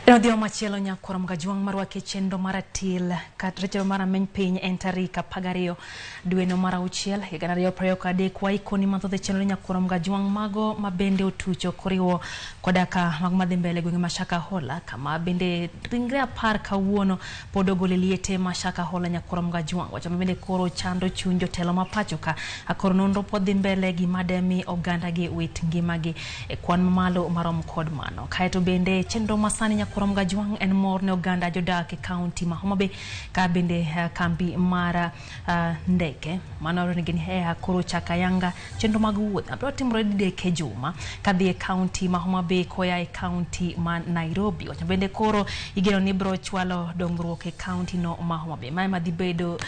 Radio machielo nyakorom gajuang marwake Chenro maratil kat recho mara meny piny entarika pagario dueno mara uchiel higana rio prayo kade kwa ikoni matho Chenro nyakorom gajuang mago mabende utucho koriwo kodaka magmadhi mbele gwenge mashaka hola kama bende ringre apar kawuono podogole liete mashaka hola nyakorom gajuang wacha bende koro chando chunjo telo mapachoka akoro nonro podhi mbele gi mademi oganda gi wit ngimagi kwan malo marom kod mano kaeto bende Chenro masani nyakorom gajuang en mor ne oganda jodak e county ma Homa Bay ka bende kambi mara ndeke manoro ni gini koro chaka yanga Chenro mag wuoth abro timore dideke juma kadhi e county ma Homa Bay koya e county ma Nairobi wacha bende koro igeno ni bro chwalo dongruok e county no ma Homa Bay mai madhi bedo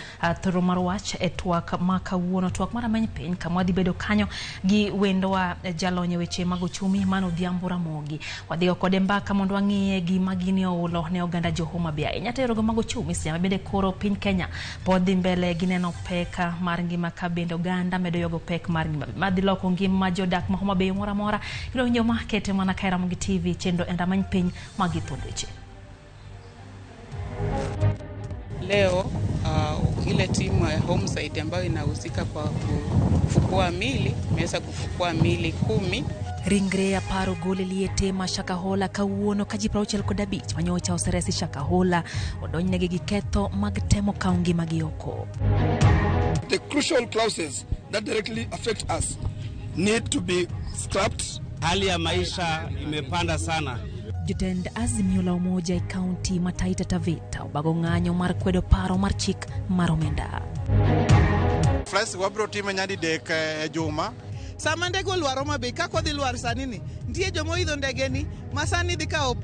thoro mar wach e twak maka wuono twak mara meny piny kama dhi bedo kanyo gi wendowa jalonye weche mag uchumi mano dhiambo Ramogi wadhi kode mbaka mondo wang'iye gi magini oulo ne oganda jo Homa Bay nyatero go mago chumi siama bende koro piny Kenya podhi mbele gineno peka mar ngima ka bende oganda medo yogo pek mar ngima madhi loko ngima jodak ma Homa Bay mora mora ilo nyo makete mana kaira Ramogi TV Chenro enda many piny magithondeche leo ile timu ya homesite ambayo inahusika kwa kufukua mili imeweza kufukua mili 10 ringre aparo gole liete mashaka hola kawuono kajiprauchel kod abich manyocha oseresi shaka hola odonynegi gi ketho mag temo kaungi magioko. The crucial clauses that directly affect us need to be scrapped. Hali ya maisha imepanda sana. Jotend Azimio la Umoja e county ma Taita Taveta obago ng'anyo mar kwedo paro mar chik mar omenda. Flights wabro time nyadi dek juma. Sama ndege olwaro mabe kako dhi lwar sani ni ntie jomo idho ndege ni masani dhi kao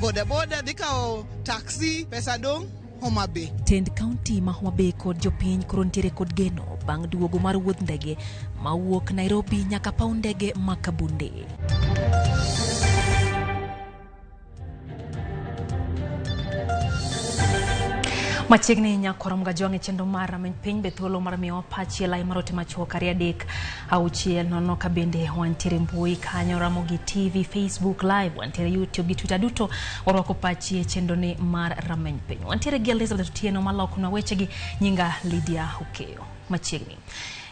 boda boda dhi kao taxi pesa dong Homa Bay. Tend county ma Homa Bay kod jopiny koro ntiere kod geno bang' duogo mar wuodh ndege ma wuok Nairobi nyaka paw ndege ma Kabunde. Machiegni nyakorom gajuang e Chenro mara meny piny betholo mar miyo pachi lai marote machuo kari adek auchiel nono ka bende wantiere mbui kanyo Ramogi TV, Facebook Live, wantiere YouTube gi Twitter duto warwako pachi e Chenro ni mar rameny piny. Wantiere gi Elizabeth Otieno maloko na weche gi nyinga Lydia Hukeo. Machiegni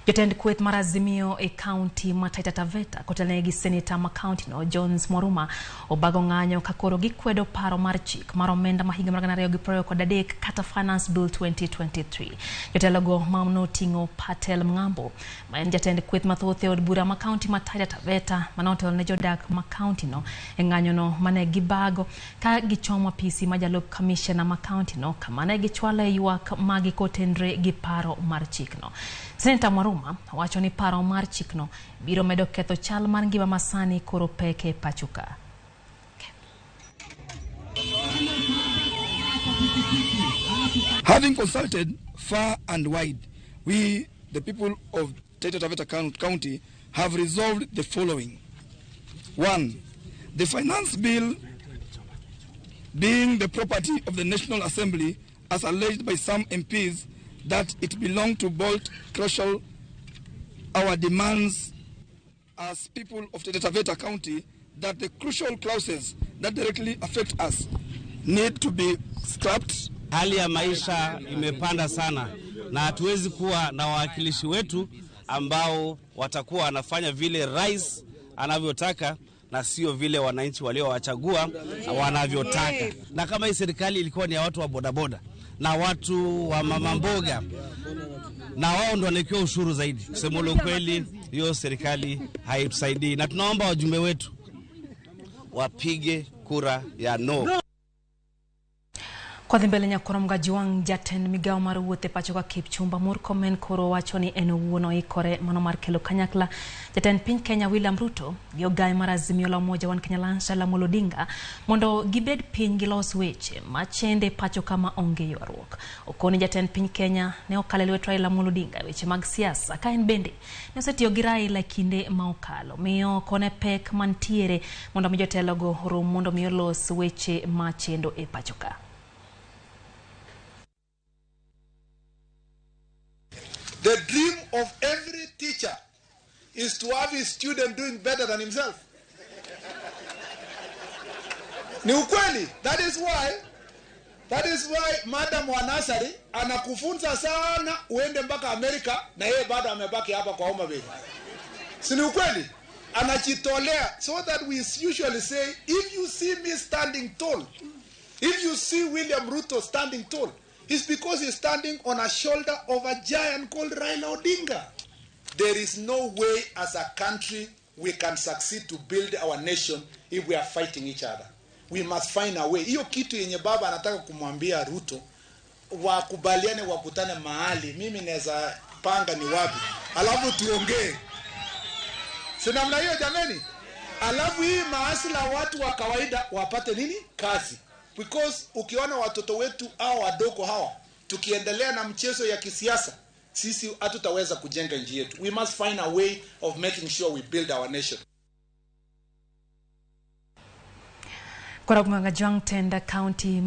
jotend kweth mar Azimio e county ma Taita Taveta kotelne gi senator ma county no Jones Mwaruma obago ng'anyo ka koro gikwedo paro mar chik mar omenda ma higa mar 2023 kata Finance Bill 2023. Jotelogo mamno tingo Patel Mngambo ma en jatend kweth mathoth e od bura ma county ma Taita Taveta manotelo ne jodak ma county no e ng'anyo no mane gibago ka gichomo PC ma jalup commissioner ma county no kama ne gichwalo ywak magi kotenre gi paro mar chik no. Senator Mwaruma wacho ni paro mar chikno biro medo ketho chal mar ngima masani koro peke pachuka. Having consulted far and wide, we, the people of Taita Taveta County, have resolved the following. 1. The finance bill being the property of the National Assembly as alleged by some MPs that it belonged to bolt crucial our demands as people of Taita Taveta County that the crucial clauses that directly affect us need to be scrapped. Hali ya maisha imepanda sana na hatuwezi kuwa na wawakilishi wetu ambao watakuwa wanafanya vile rais anavyotaka na sio vile wananchi waliowachagua wanavyotaka. Na kama hii serikali ilikuwa ni ya watu wa bodaboda na watu wa mama mboga na wao ndo wanaekewa ushuru zaidi, kusema ukweli hiyo serikali haitusaidii na tunaomba wajumbe wetu wapige kura ya no. Kwa dhimbele nyakorom gajuang jatend migao mar wuothe pachoka Kipchumba Murkomen koro wacho ni en owuon ikore mano mar kelo kanyakla jatend piny Kenya William Ruto gi ogai mar Azimio la Umoja wan Kenya Lanshala Molodinga mondo gibed piny gi los weche machende pachoka ma onge ywaruok. Okoni jatend piny Kenya ne okale lwet Raila Molodinga weche mag siasa ka en bende ne osetiyo gi Raila kinde ma okalo miyo kone pek mantiere mondo mi jotelogo rom mondo mi los weche machendo e pachoka. The dream of every teacher is to have his student doing better than himself. Ni ukweli. That is why Madam Wanasari anakufunza sana uende mpaka Amerika na yeye bado amebaki hapa kwa Homa Bay. Si ni ukweli? Anajitolea, so that we usually say, if you see me standing tall, if you see William Ruto standing tall, it's because he's standing on a shoulder of a giant called Raila Odinga. There is no way as a country we can succeed to build our nation if we are fighting each other. We must find a way. Hiyo kitu yenye baba anataka kumwambia Ruto, wakubaliane wakutane mahali, mimi naweza panga ni wapi, alafu tuongee. Si namna hiyo jameni? Alafu hii maasila watu wa kawaida wapate nini? Kazi. Because ukiona watoto wetu au wadogo hawa, tukiendelea na mchezo ya kisiasa, sisi hatutaweza kujenga nchi yetu. We must find a way of making sure we build our nation. Korogmaga Jwang Tenda County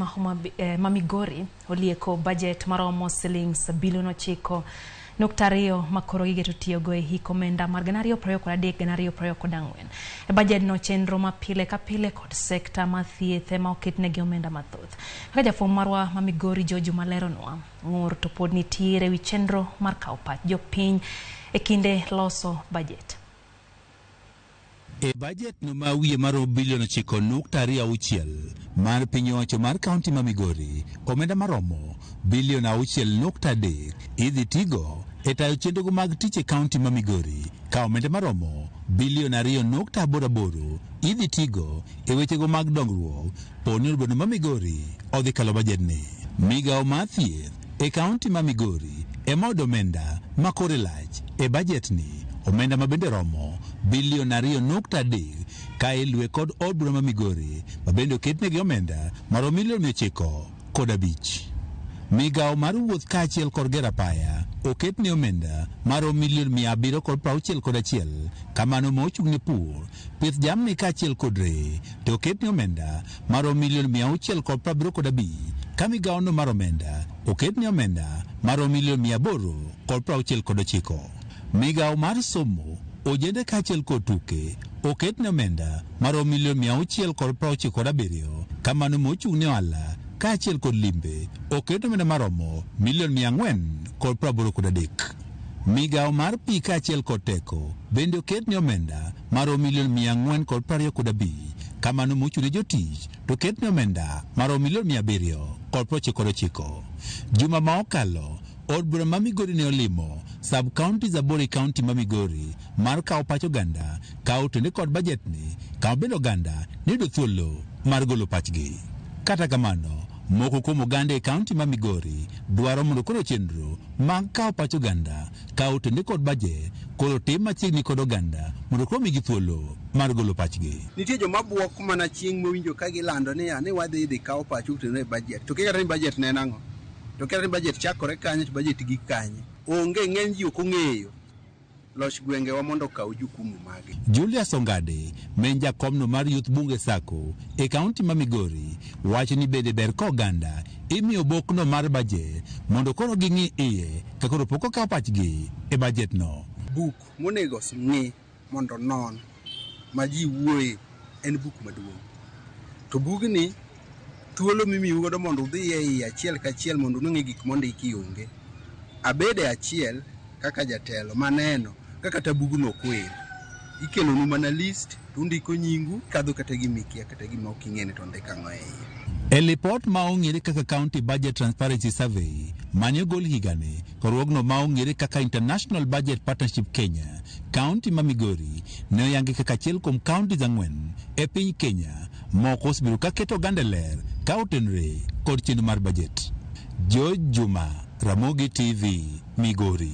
Mamigori olieko budget maromo shillings bilion 9.2 makoro gige tutiyo goe hiko menda marganario proyo kwa dek ganario proyo kodangwen. Budget no chenro mapile kapile kod sekta mathiethe ma oketne gi omenda mathoth. Kaka jafwamb marwa Mamigori Jojo Malero nwa ngur to pod nitiere wi chenro mar kawo pach jopiny e kinde loso budget. E budget no ma wiye maro bilion 9.6 mar piny owacho mar kaunti ma Migori, omenda maromo bilion 6.3 idhi tigo e tayo chenrogo mag tich e kaunti ma Migori, ka omenda maromo bilion 2.88 idhi tigo e wechego mag dongruok. Poni obedo ma Migori odhi kalo budgetni. Migawo mar thieth e kaunti ma Migori ema od omenda makore lach e budgetni, omenda ma bende romo bilion 2.3 ka ilwe kod od bura ma Migori ma bende oketnegi omenda maromo milion 905. Migawo mar wuoth kaachiel kod gero apaya oketne omenda maromo milion 761. Kamano ma ochung'ne pur, pith jamni kaachiel kod reye to oketne omenda maromo milion 675. Ka migawono mar omenda oketne omenda maromo milion 869. Migawo mar somo, ojende kaachiel kod tuke oketne omenda maromo milion 697. Kamano ma ochung'ne ohala kaachiel kod limbe oketne omenda maromo milion 483. Migawo mar pi kaachiel kod teko bende oketne omenda maromo milion 425. Kamano ma ochung'ne jotich to oketne omenda maromo milion 799. Juma ma okalo od bura ma Migori ne olimo sub county Zabori county ma Migori mar kawo pach oganda, kawo tende kod budgetni, kawo bende oganda nido thuolo mar golo pachgi. Kata kamano, moko kuom oganda e kaunti ma Migori dwaro mondo koro chenro mag kawo pach oganda, kawo tende kod budget koro tim machiegni kod oganda mondo koro migi thuolo mar golo pachgi. Nitie joma buok mana chieng' mowinjo ka gilando ni wadhi kawo pach utene e budget. To kikata ni budget ne nang'o? To kata ni budget chakore kanye to budget gi kanye? Onge, ng'eny ji ok ong'eyo loch gwengewa mondo kaw jukumu mage. Julius Ongade, men jakomno mar Youth Bunge Sacco e kaunti ma Migori, wacho ni bende ber ka oganda imiyo bokno mar budget mondo koro ging'i iye ka koro pok okawo pachgi e budgetno. Buk monego ng'i mondo non ma ji wuoye en buk maduong'. To bugni thuolo mimiyo godo mondo udhi e iye achiel kachiel mondo unung'e gik mondiki onge. Abede achiel kaka jatelo maneno kaka tabugno kwer. Ikelonu mana list, undiko nyingu, kadho kata gimikia kata gima ok ing'ene to ndika ng'o e iye. E lipot ma ong'ere kaka County Budget Transparency Survey mane ogol higani, korwogno ma ong'ere kaka International Budget Partnership Kenya, kaunti ma Migori ne oyangi kaka achiel kuom kaunti 4 e piny Kenya moko osebedo ka keto oganda ler ka otenore kod chenro mar budget. Juma, Ramogi TV, Migori.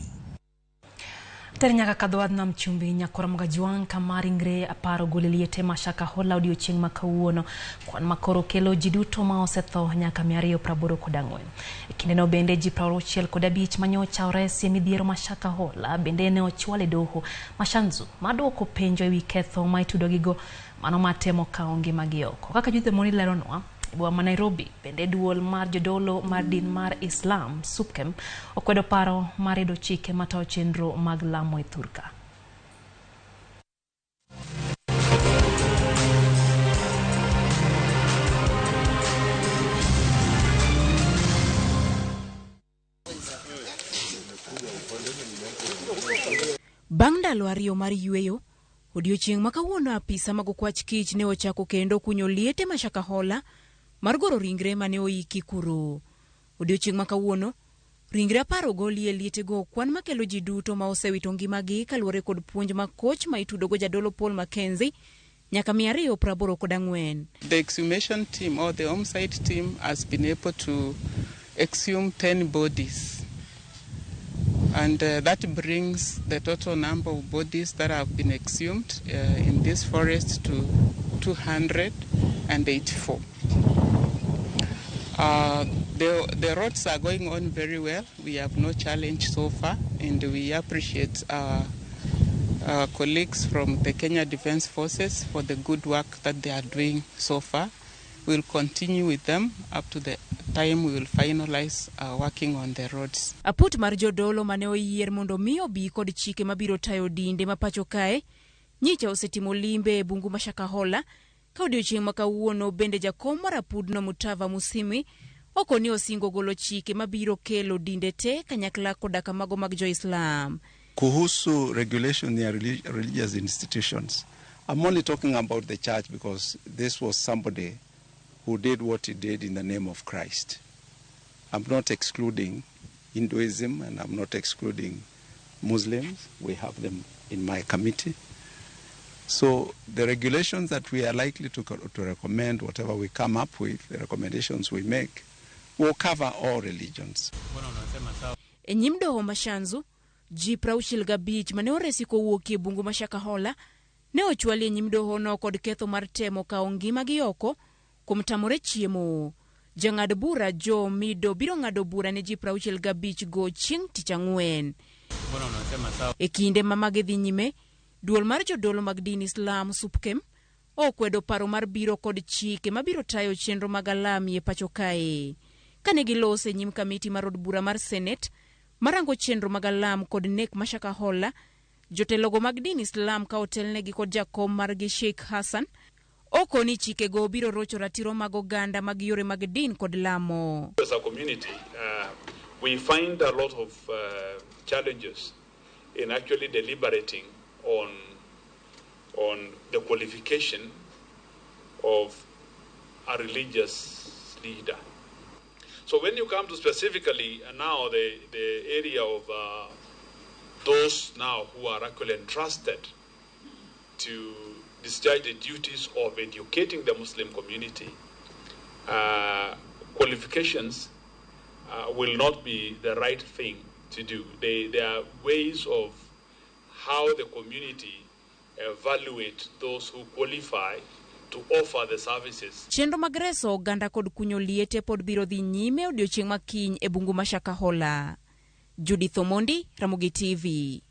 Ternyaka kadwad nam chumbi Nyakoramga Jwang kamaringre aparo goliliete mashaka hola odiochieng' ma kawuono kwan makoro kelo ji duto ma osetho nyaka 284. Kinde no bende ji 65 manyocha oresi midhiero mashaka hola bende ne ochwale doho mashanzu maduoko penjo ewi ketho ma itudo gigo mano matemo kaonge magioko. Kaka juthe moni leronwa bwa ma Nairobi bende duol mar jodolo mar din mar Islam Supkem okwedo paro mar edo chike matao chenro mag lamo e Thurka. Bang' ndalo ariyo mar yweyo, odiochieng' ma kawuono apisa mag okwach kich ne ochako kendo kunyo liete ma Shakahola mar goro ringre mane oiki kuro. Odiochieng' ma kawuono, ringre 10 ogoli e lietego, kwan makelo ji duto ma osewito ngimagi kaluwore kod puonj ma koch ma itudogo jadolo Paul Mackenzie nyaka 284. The exhumation team or the homicide team has been able to exhume 10 bodies. And that brings the total number of bodies that have been exhumed in this forest to 284. The roads are going on very well. We have no challenge so far, and we appreciate our colleagues from the Kenya Defence Forces for the good work that they are doing so far. We'll continue with them up to the time we will finalize working on the roads. Aput mar jodolo mane oyier mondo miyo bi kod chike mabiro tayo dinde ma pacho kae, nyicha osetimo limbe e bungu ma Shakahola, ka odiochieng' ma kawuono bende jakom mar apudno Mutava Musimi okoni osingo golo chike mabiro kelo dinde te kanyakla koda kamago mag Jo-Islam. Kuhusu regulation ya religious institutions, I'm only talking about the church because this was somebody who did what he did in the name of Christ. I'm not excluding Hinduism and I'm not excluding Muslims. We have them in my committee. So the regulations that we are likely to recommend, whatever we come up with, the recommendations we make, will cover all religions. E nyim doho Mashanzu, ji 65 mane oresi kowuok e bungu ma Shakahola ne ochwali e nyim doho no kod ketho mar temo kawo ngimagi oko kuom tamore chiemo. Jang'ad bura Joe Mido biro ng'ado bura ne ji 65 go chieng' tich ang'wen. E kinde ma magi dhi nyime, duol mar jodolo mag din Islam Supkem okwedo paro mar biro kod chike mabiro tayo chenro mag alami e pacho kae. Kane gilose e nyim kamiti mar od bura mar Senate marango chenro mag alam kod nek ma Shakahola, jotelogo mag din Islam ka otelnegi kod jakom margi Sheikh Hassan okoni chike go biro rocho ratiro mag oganda mag yore mag din kod lamo. As a community, we find a lot of challenges in actually deliberating on the qualification of a religious leader. So when you come to specifically now the area of those now who are actually entrusted to discharge the duties of educating the Muslim community, qualifications will not be the right thing to do. There are ways of how the community evaluate those who qualify to offer the services. Chenro mag reso oganda kod kunyo liete pod biro dhi nyime odiochieng' makiny e bungu ma Shakahola. Judith Omondi, Ramogi TV.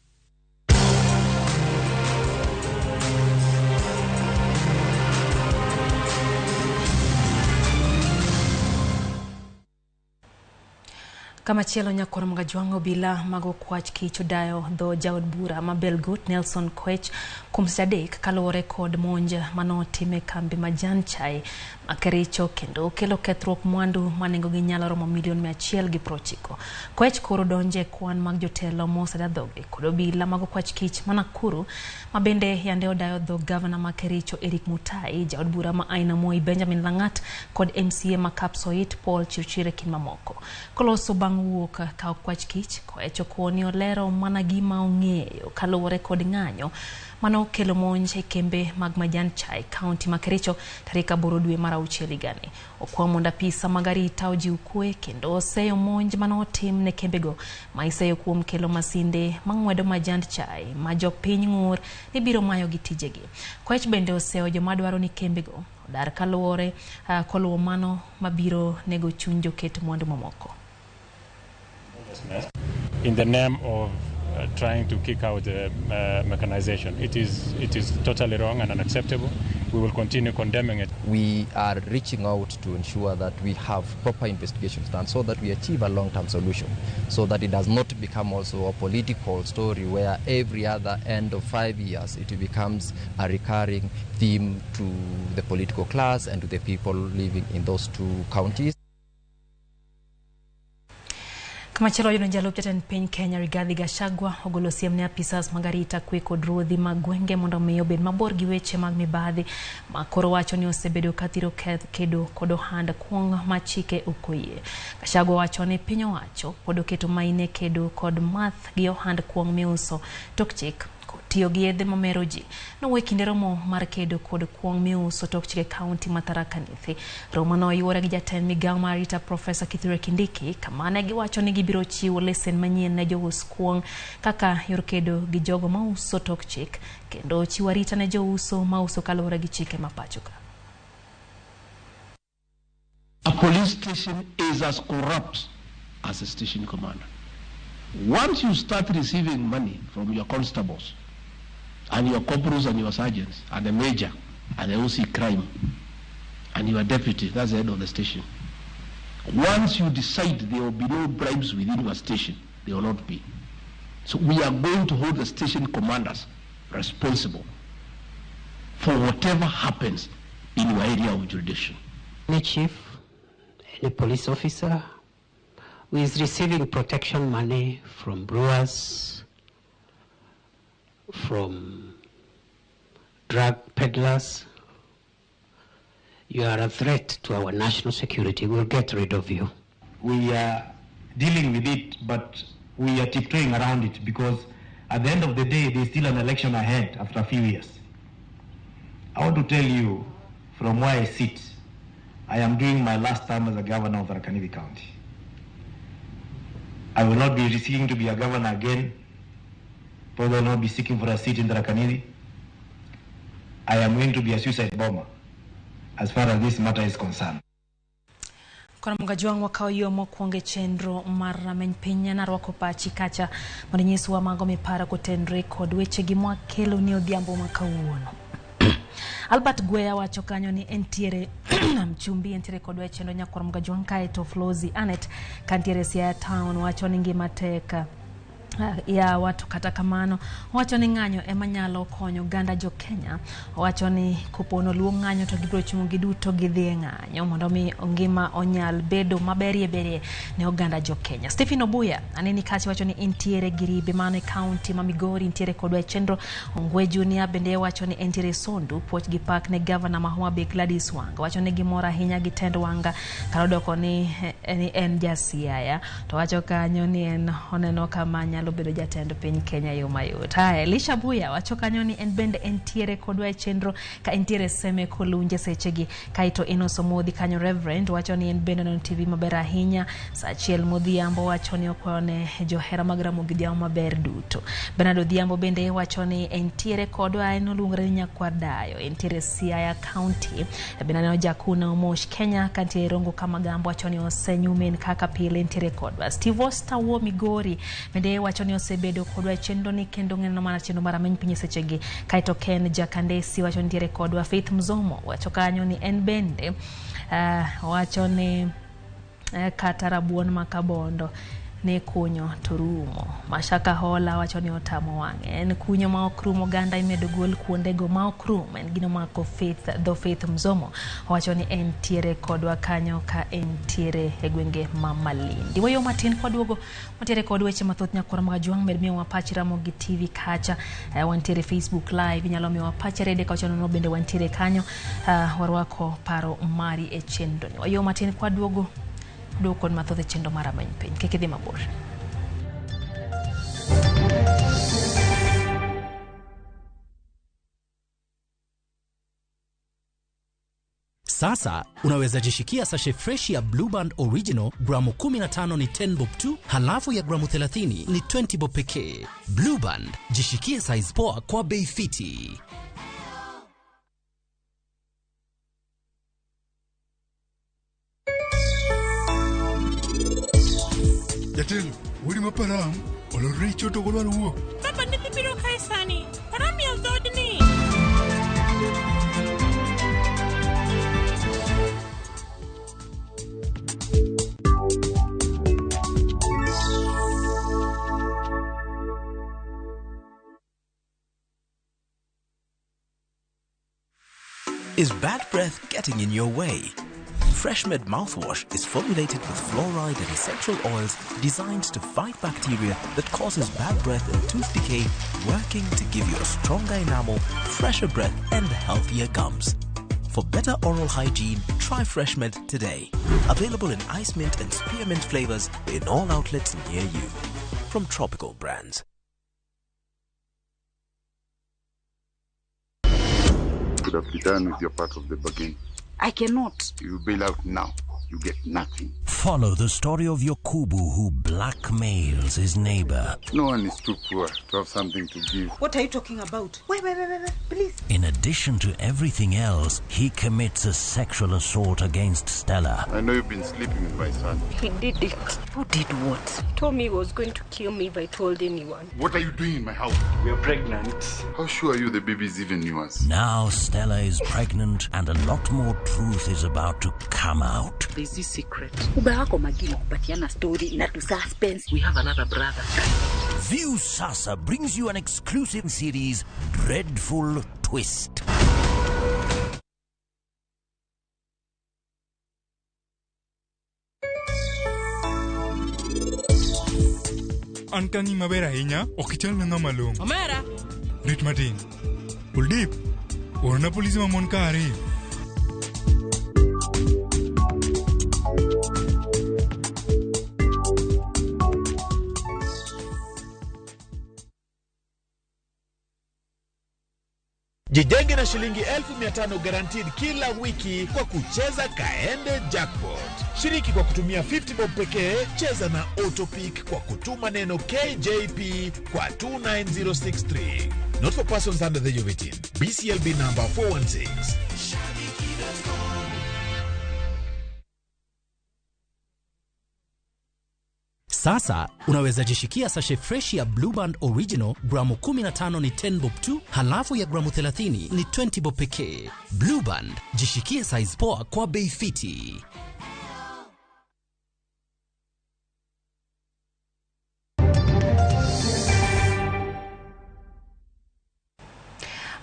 Kama chielo nyakoro mga jwango bila mago kwach kich odayo dho jaod bura ma Belgut Nelson Kwech kuom sadek kalore kod monja mano time kambi majan chai makericho kendo kelo kethruok mwandu manengo gi nyalo romo $190,000. Kwech koro donje kwan mag jotelo mosada dhoge kod obila mago kwach kich manakuru mabende yande odayo dho governor makericho Eric Mutai, jaod bura ma Aina Moi Benjamin Langat kod MCA ma Kapsoit Paul Chirchire kin mamoko. Koloso bang' wuok ka kwach kich Kwech okoni olero mana gima ong'eyo kaluwore kod ng'anyo mano kelo monj e kembe mag majan chai county makericho tarik 8 dwe mar 6 gani. Okwamo ndapisa magarita ojiw kwe kendo oseyo monj mano otim ne kembego ma iseyo kuom kelo masinde mang'wedo majan chai ma jopiny ng'ur ni biro mayo gi tijegi. Kwech bende oseyo joma dwaro ni kembego odar kaluwore koluwo mano mabiro nego chuny joket mwandu mamoko. In the name of trying to kick out mechanization. It is totally wrong and unacceptable. We will continue condemning it. We are reaching out to ensure that we have proper investigations done so that we achieve a long-term solution, so that it does not become also a political story where every other end of 5 years it becomes a recurring theme to the political class and to the people living in those two counties. Kamachelo yuno jalup jatend piny Kenya Rigathi Gachagua ogolo siem ne apisas magarita kwe kod ruodhi mag gwenge mondo miyo bed mabor gi weche mag mibadhi ma koro wacho ni osebedo kathiro kedo kod ohand kuong' ma chike okoyie. Gachagua wacho ni piny owacho pod oketo maine kedo kod math gi ohand kuong' miuso tok chik tiyo gi yedhe mamero ji. Nowe kinde romo mar kedo kod kuong' miuso tok chike kaunti ma Tharaka Nithi. Romo no oyuore gi jatend migawo mar arita Profesa Kithure Kindiki kama ne giwacho ni gibiro chiwo lesen manyien ne jous kuong' kaka yor kedo gi jogo mauso tok chik kendo chiwo arita ne jouso mauso kaluwore gi chike ma pacho ka. A police station is as corrupt as a station commander. Once you start receiving money from your constables and your corporals and your sergeants and the major and the OC crime and your deputy, that's the head of the station. Once you decide there will be no bribes within your station, there will not be. So we are going to hold the station commanders responsible for whatever happens in your area of jurisdiction. Any chief, any police officer who is receiving protection money from brewers, from drug peddlers, you are a threat to our national security. We'll get rid of you. We are dealing with it, but we are tiptoeing around it because at the end of the day, there's still an election ahead after a few years. I want to tell you, from where I sit, I am doing my last term as a governor of Tharaka Nithi County. I will not be seeking to be a governor again. Probably will not be seeking for a seat in Tharaka Nithi. I am going to be a suicide bomber as far as this matter is concerned. Kona mgajuang wakao yomo kuonge Chenro mar meny piny narwako pachi kacha mondo nyiswa mago mipara kotendre kod weche gi mwakelo ni odhiambo makawuono. Albert Gweya wacho kanyo ni entiere mchumbi entiere kod weche ndo nyakor mgajuang kae to Flozi Anet kantiere Siaya Town wacho ni ngima teka ya watu kata kamano wacho ni ng'anyo ema nyalo konyo ganda jo Kenya wacho ni kupono luo ng'anyo to gibro chung giduto gidhi ng'anyo mondo mi ngima onyal bedo maberie ne oganda jo Kenya. Stephen Obuya aneni kachi wacho ni entiere giribe mane county ma Migori entiere kodwa Chenro Ongwe Junior bende wacho ni entiere Sondu puoch gi pak ne governor ma Homa Bay Gladys Wanga wacho ni gimora ahinya gi tend Wanga karodoko ni en jasiaya to wacho kanyo ni en oneno kama nyalo bedo jatend piny Kenya yo mayot. Haya Elisha Buya wacho kanyo ni en bende entiere kodwa Chenro ka entiere seme kolunje sechegi kaito inoso modhi kanyo Reverend wacho ni en bende non TV maber ahinya sachiel modhiambo wacho ni okone johera mag Ramogi dhiao maber duto. Bernard Odhiambo bende wacho ni entiere kodwa en oluongre Nyakwar Dayo entiere Siaya County bende no jakuna Omosh Kenya kantiere Rongo Kamagambo wacho ni osenyumen kaka pile entiere kodwa. Steve Oster wo Migori bende wacho ni osebedo kodwa Chenro ni kendo ng'eno mana Chenro mara meny piny sechegi kaito Ken Jakandesi wacho nitiere kodwa. Faith Mzomo wacho kanyo ni en bende wacho ni kata rabuon makabondo ne kunyo torumo. Mashaka Hola wacho ni otamo wang'e en kunyo ma okrumo ganda imedo gol kuondego ma okrum en gino mako Faith Mzomo wacho ni entiere kodwa kanyo ka entiere e gwenge ma Malindi. Wayo matin kodwogo matiere kod weche mathoth nyakora mgajuang med miyo wapachi Ramogi TV kacha wantiere Facebook live inyalo miyo wapachi rede ka chono bende wantiere kanyo warwako paro mari e Chenro ni. Wayo matin kodwogo do kon mathoth Chenro mara meny piny kik idhi mabor. Sasa unaweza jishikia sachet fresh ya Blue Band Original gramu 15 ni 10 bob tu, halafu ya gramu 30 ni 20 bob pekee. Blue Band, jishikie size poa kwa bei fiti. Jatelo, wuri maparam, olore choto golwa luo. Papa nithi biro kae sani, param ya dhodni. Is bad breath getting in your way? Freshmed mouthwash is formulated with fluoride and essential oils designed to fight bacteria that causes bad breath and tooth decay, working to give you a stronger enamel, fresher breath, and healthier gums. For better oral hygiene, try Freshmed today. Available in ice mint and spearmint flavors in all outlets near you. From Tropical Brands. Could have been done with your part of the bargain. I cannot. You bail out now. You get nothing. Follow the story of Yokubu who blackmails his neighbor. No one is too poor to have something to give. What are you talking about? Wait, please. In addition to everything else, he commits a sexual assault against Stella. I know you've been sleeping with my son. He did it. Who did what? He told me he was going to kill me if I told anyone. What are you doing in my house? We are pregnant. How sure are you the baby is even yours? Now Stella is pregnant and a lot more truth is about to come out. There's this secret. Story, not to suspense. We have another brother. View Sasa brings you an exclusive series, Dreadful Twist. Ankangi mabera hinya, okichal na ngama long. Omera. Rit Martin. Uldip. Orna polisi mamon kari. Jijenge na shilingi 1,500 guaranteed kila wiki kwa kucheza Kaende Jackpot. Shiriki kwa kutumia 50 bob pekee, cheza na Autopic kwa kutuma neno KJP kwa 29063. Not for persons under the age of 18. BCLB number 416. Sasa unaweza jishikia sashe fresh ya Blue Band Original gramu 15 ni 10 bob tu, halafu ya gramu 30 ni 20 bob pekee. Blue Band, jishikie size poa kwa bei fiti.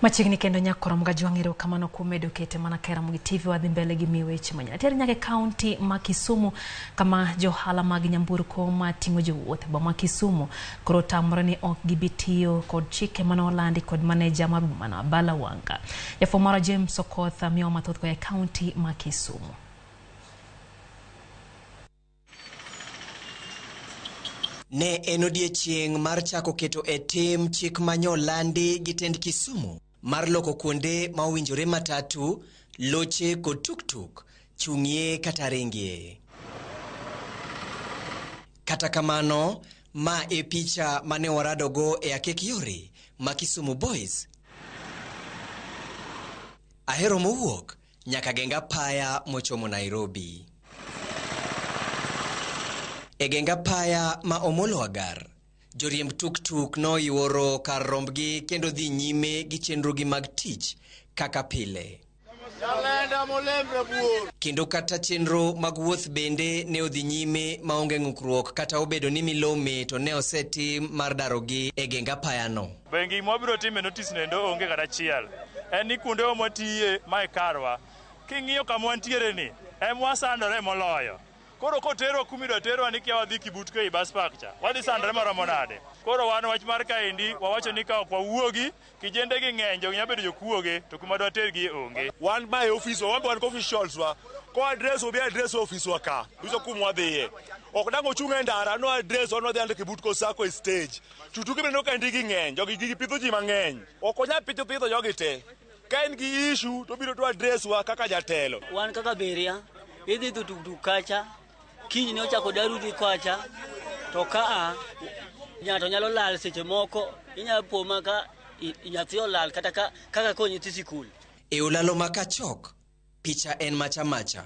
Machigni kendo nyakoro mgajwangiro kamano kumedo kete mana kera mugi TV wadhi mbele gi miweche manya. Ateri nyake county ma Kisumu kama johala mag nyamburko ma tingo jowuoth ba ma Kisumu koro tamre ni ok gibitiyo kod chike mano olandi kod manager ma mana bala wanga. Jafomara James Sokotha miyo mathoth kwa county ma Kisumu. Ne enodiechieng mar chako keto e tim chik manyo landi gi tend Kisumu mar loko kuonde ma owinjore matatu, loche kod tuk-tuk chung'ie kata ringie. Kata kamano, ma e picha mane waradogo e akek yore ma Kisumu Boys. Ahero mowuok nyaka genga paya mochomo Nairobi. E genga paya ma omolo agar, joriemb tuk-tuk no yuoro kar rombgi kendo dhi nyime gi chenrogi mag tich kaka pile. Kendo kata chenro mag wuoth bende ne odhi nyime maonge ng'ukruok kata obedo ni milome to ne osetim mar darogi e genga paya no. Bengi mobiro time notice nendo onge kata chiel. En ni kuonde omotiye mae karwa. King'iyo kama wantiere ni, wasandore moloyo. Koro kotero kumidwa tero anikia wadhi Kibutke i bus park cha. Wadhi sandre maromo nade. Koro wan wach mar kaendi wawacho ni ka ok wawuogi, kijende gi ng'eny jogi nyabedo jokuoge to kuma dwa tergi onge. Wan by office wan officials wa. Ko address obi address office wa ka. Biso kumwa dhiye. Ok dango chunga ndara no address ono dhi ande Kibutko sako stage. Tutuke bende ok ndigi ng'eny, jogi gipidho ji mang'eny. Ok onya pidho jogi te. Ka en gi issue to biro to address wa kaka jatelo. Wan kaka beria idhi tuk kacha. Kiny ne ochako daru gi kwacha to ka nyato nyalo lal seche moko inyalo poma ka nyathi olal kata kaka konyi thi sikul. E ulalo makachok picha en macha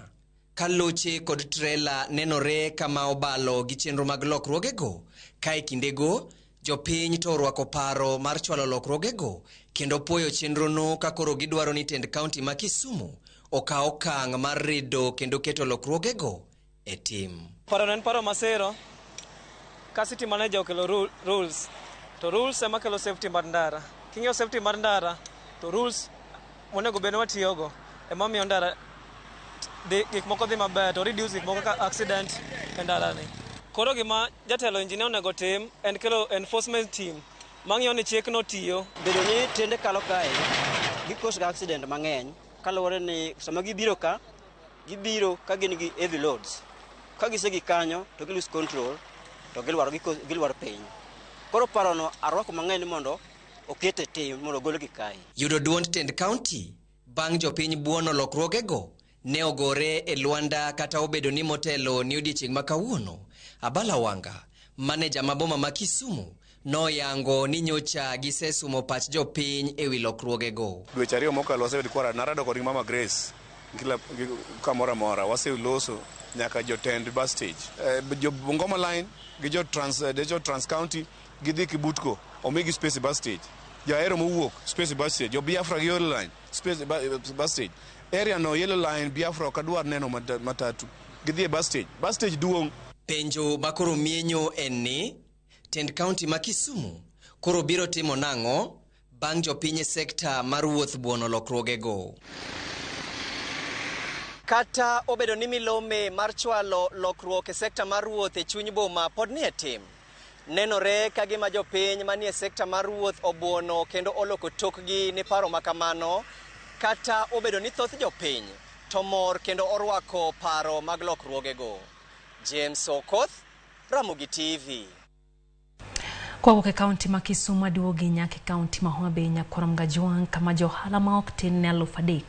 ka loche kod trela nenore kama obalo gi chenro mag lokruogego ka e kindego jopiny to orwako paro mar chwalo lokruogego kendo puoyo chenro no ka koro gidwaro ni tend kaunti ma Kisumu okaw okang' mar rido kendo keto lokruogego e tim. Paro en paro masero ka city manager okelo rules to rules ema kelo safety mar ndara. King'eyo safety mar ndara to rules monego bed watiyogo ema miyo ndara gik moko dhi maber to reduce gik moko ka accident e ndalani. Koro gima jatelo injinia onego tim en kelo enforcement team mang'iyo ni chikno tiyo. Bedo ni tende kalo kae gikos ga accident mang'eny kaluwore ni sama gibiro ka gin gi heavy loads. Ka gisegi kanyo to gi lose control to gilwar piny. Koro parono arwako mang'eny mondo okete tim mondo golgi kae. Yudo duond tend county bang' jopiny buono lokruogego ne ogore e Luanda kata obedo ni motelo ni odiechieng' ma kawuono. Abala Wanga, maneja maboma ma Kisumu, noyango ni nyocha gisesumo pach jopiny e wi lokruogego. Dweche ariyo mokalo waseyudo kwara narado kod Mama Grace kila kamora mora waseloso nyaka jotend bus stage. Jo Bungoma line gi jo Trans County gidhi Kibutko omigi space bus stage. Jo Ahero mowuok space bus stage. Jo Biafra gi Yellow line space bus stage. Area no Yellow line Biafra kadwar neno matatu gidhi bus stage duong'. Penjo makoro mienyo en ni tend county ma Kisumu koro biro timo nang'o bang' jopiny sekta mar wuoth buono lokruogego. Kata obedo ni milome mar chwalo lokruok e sekta mar wuoth e chuny boma pod nie tim. Nenore ka gima jopiny manie sekta mar wuoth obuono kendo oloko tokgi ni paro makamano, kata obedo ni thoth jopiny to mor kendo orwako paro mag lokruogego. James Okoth, Ramogi TV. Kwa ke kaunti ma Kisumu aduogi nyaka kaunti ma Homa Bay Nyakorom Gajwang kama johala ma ok tin ne 3,000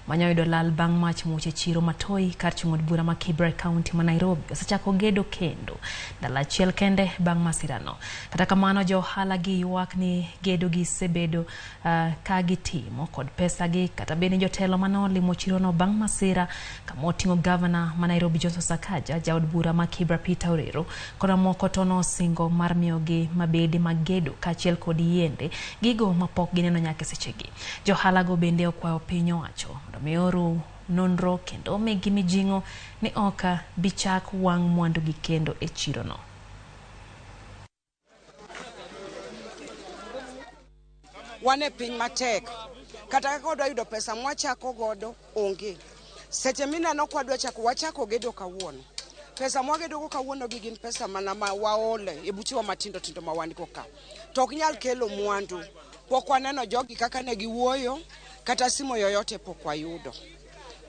manyoyudo lal bang' mach muche chiro matoi kar chung'od bura ma Kibra kaunti ma Nairobi osechako gedo kendo dala achiel kende bang' masirano. Kata kamano johala gi ywak ni gedo gi sebedo ka gitimo kod pesa gi kata bende jotelo manolimo chirono bang' masira kama oting'o gavana ma Nairobi Johnson Sakaja, jaod bura ma Kibra Peter Orero kod moko to nosingo mar miyogi mabede magedo kaachiel kod yiende gigo mapok gineno nyaka sechegi. Johala go bende okwayo piny owacho mioru nonro kendo megi mijingo ni oka bichak wang' mwandu gi kendo e chirono. Wane piny matek kata kaka odwa yudo pesa mwachako godo onge. Seche mineno kwa dwa chako wachako gedo kawuono. Pesa mwagedo go kawuono gi gin pesa mana ma waole e buchiwa matindo tindo ma wan go ka. To ok nyal kelo mwandu. Pok waneno jogi kaka ne giwuoyo kata simo yoyote pok wayudo.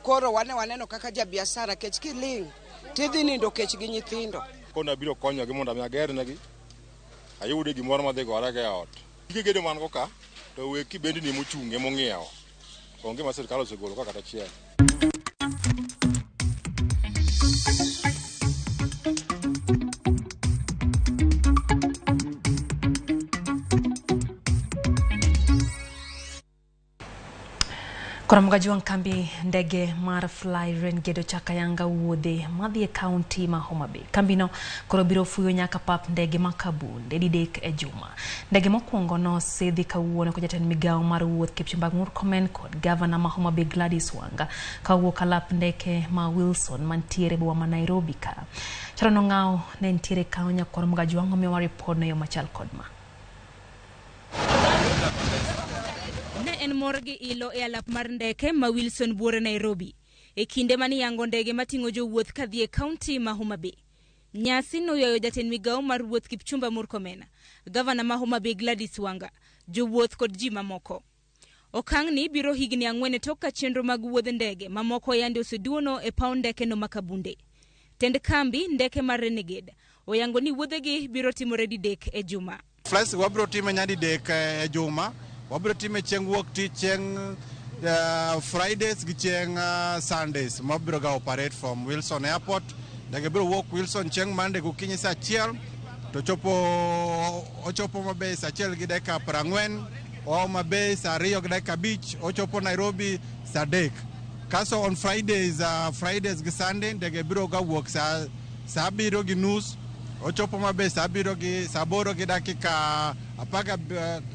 Koro waneno kaka jabiasara kech kiling tidhi nindo kech gi nyithindo. Kona biro konyo gi mondo ager negi ayude gimoro ma dhi gore ge ot. Gedo man go ka to we kibendi ni mochunge mong'iewo. Onge ma sirkal osegolo kaka ta chiel. Korom Gajwang kambi ndege mar Fly Rengedo Chakayanga wuodhe madhi e kaunti ma Homa Bay. Kambino koro biro fuyo nyaka pap ndege ma Kabunde didek e juma. Ndege mokwongo no sidhi kawuono ko jatend migawo mar wuoth Kipchumba Murkomen kod gavana ma Homa Bay Gladys Wanga kawuok alap ndeke ma Wilson mantiere boma ma Nairobi ka. Charono ng'aw ne ntiere kaunya Korom Gajwang omiyo report no yo machal kodma. En morgi ilo e alap mar ndeke ma Wilson buore Nairobi e kinde mani yango ndege mating'o jowuoth kadhi e kaunti ma Homa Bay. Nyasi no yoyo jatend migawo mar wuoth Kipchumba Murkomen, gavana ma Homa Bay Gladys Wanga, jowuoth kod ji mamoko. Okang' ni biro higni 4 tok ka chenro mag wuodh ndege mamoko yande oseduono e paw ndeke no Makabunde. Tend kambi ndeke mar Renegade oyango ni wuodhegi biro timore didek e juma. Flights wabiro time nyadi dek e juma. Wabiro time chieng' wuok tich chieng' Fridays gi chieng' Sundays. Wabiro ga operate from Wilson Airport. Ndege biro wuok Wilson chieng' Monday gokinyi saa 1 to ochopo Mabe saa 1 gi dakika 40. Homa Bay saa 2 gi dakika 5 ochopo Nairobi saa 3. Kaso on Fridays gi Sunday ndege biro ga wuok saa 7 gi nus ochopo Mabe saa 8 gi dakika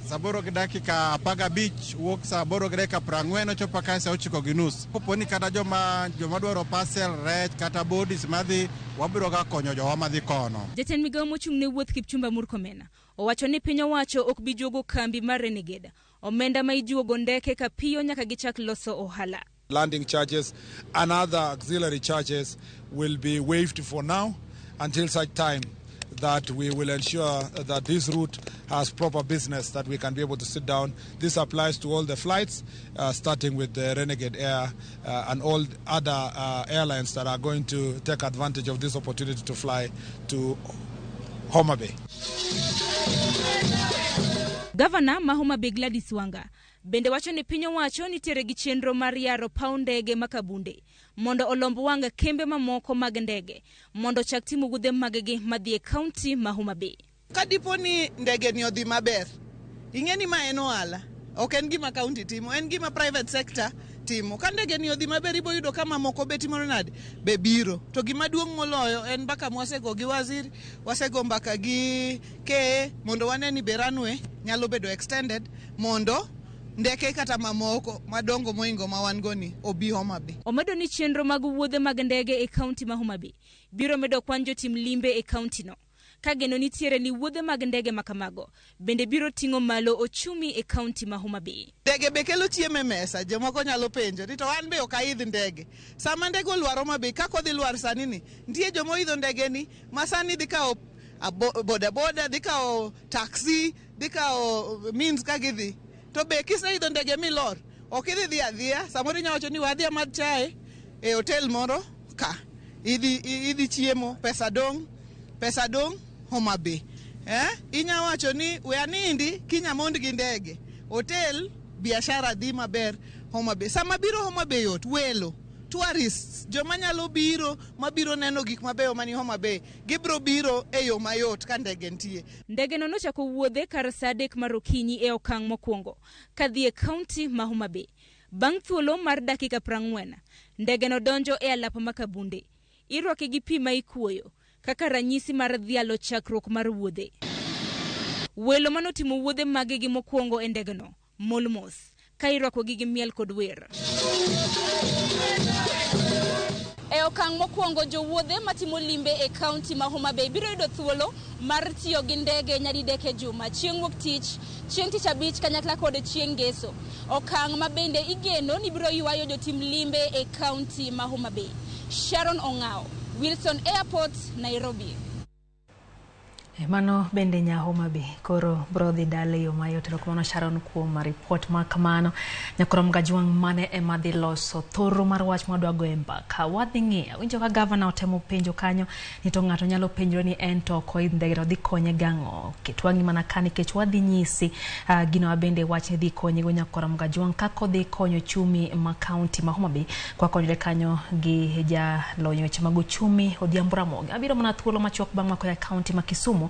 Saboro gi dakika 15 wuok saa 8 gi dakika 40 ochopo ka saa 9 gi nus. Koponi kata joma dwaro parcel rech kata bodies madhi wabiro ga konyo jowa madhi kono. Jatend migawo mochung' ne wuoth Kipchumba Murkomen owacho ni piny owacho ok bi jogo kambi mar Renegade omenda ma ijuogo ndeke ka piyo nyaka gichak loso ohala. Landing charges and other auxiliary charges will be waived for now until such time that we will ensure that this route has proper business, that we can be able to sit down. This applies to all the flights, starting with the Renegade Air and all other airlines that are going to take advantage of this opportunity to fly to Homa Bay. Governor Mahoma Bay Gladys Wanga bende wacho ni piny owacho nitiere gi chenro mar yaro paw ndege makabunde mondo olomb wanga kembe mamoko mag ndege mondo chak timo wuodhe maggi madhi e kaunti ma Homa Bay. Kadipo ni ndege ni odhi maber, ing'eni ma en ohala, ok en gima kaunti timo, en gima private sector timo. Ka ndege ni odhi maber, ibo yudo kama moko be timo nade be biro. To gima duong' moloyo en mbaka mwasego gi waziri, wasego mbaka gi ke mondo waneni beranwe nyalo bedo extended mondo ndeke kata mamoko madongo moingo ma wan goni obi Homa Bay. Omedo ni chenro mag wuodhe mag ndege e kaunti ma Homa Bay biro medo kwan jotim limbe e kaunti no. Kageno nitiere ni wuodhe mag ndege makamago bende biro ting'o malo ochumi e kaunti ma Homa Bay. Ndege be kelo chiemo e mesa, jomoko nyalo penjo ni to wan be ok aidh ndege. Sama ndege olwar Homa Bay, kako dhi lwar sani ni, nitie jomo idho ndege ni ma sani dhi kawo boda boda, dhi kawo taxi, dhi kawo means ka gidhi. To be kiseidho ndege milor, ok idhi adhiya, samoro inyalo wacho ni wadhi amadh chae e hotel moro ka idhi chiemo, pesa dong Homa Bay. Inya wacho ni we anindi kinya mond gi ndege, hotel biashara dhi maber Homa Bay. Sama biro Homa Bay yot, welo tourists, joma nyalo biro mabiro neno gik mabeyo mani Homa Bay, gibro biro e yo mayot ka ndege ntie. Ndege no nochako wuodhe kar saa 3 mar okinyi e okang' mokwongo kadhi e kaunti ma Homa Bay. Bang' thuolo mar dakika 40, ndege no donjo e alap makabunde. Irwake gi pi ma ikuoyo kaka ranyisi mar dhialo chakruok mar wuodhe. Welo manotimo wuodhe maggi mokwongo e ndege no molmos ka irwako gi miel kod wer. E okang' mokwongo jowuodhe matimo limbe e kaunti ma Homa Bay biro yudo thuolo mar tiyo gi ndege nyadidek e juma, chieng' wuok tich, chieng' tich abich kanyakla kod chieng' ngeso. Okang' ma bende igeno ni biro ywayo jotim limbe e kaunti ma Homa Bay. Sharon Ong'ao, Wilson Airport, Nairobi. Mano bende nya Homa Bay koro brodhi dale yo mayot to kono Sharon kuom report ma kamano nyakorom gajwang mane e madhi loso thoro mar wach madwa go mbaka wadhi ng'iya winjo ka governor otemo penjo kanyo ni to ng'ato nyalo penjo ni en to koidh ndege dhi konye gang'o kitwangi mana kani kech wadhi nyisi gino bende wach dhi konye go nyakorom gajwang kako dhi konyo chumi ma county ma Homa Bay kwa konyre kanyo gi ja lonyo chamago chumi Odhiambo Ramogi abiro mana thuolo machok bang' mako ya county ma Kisumu.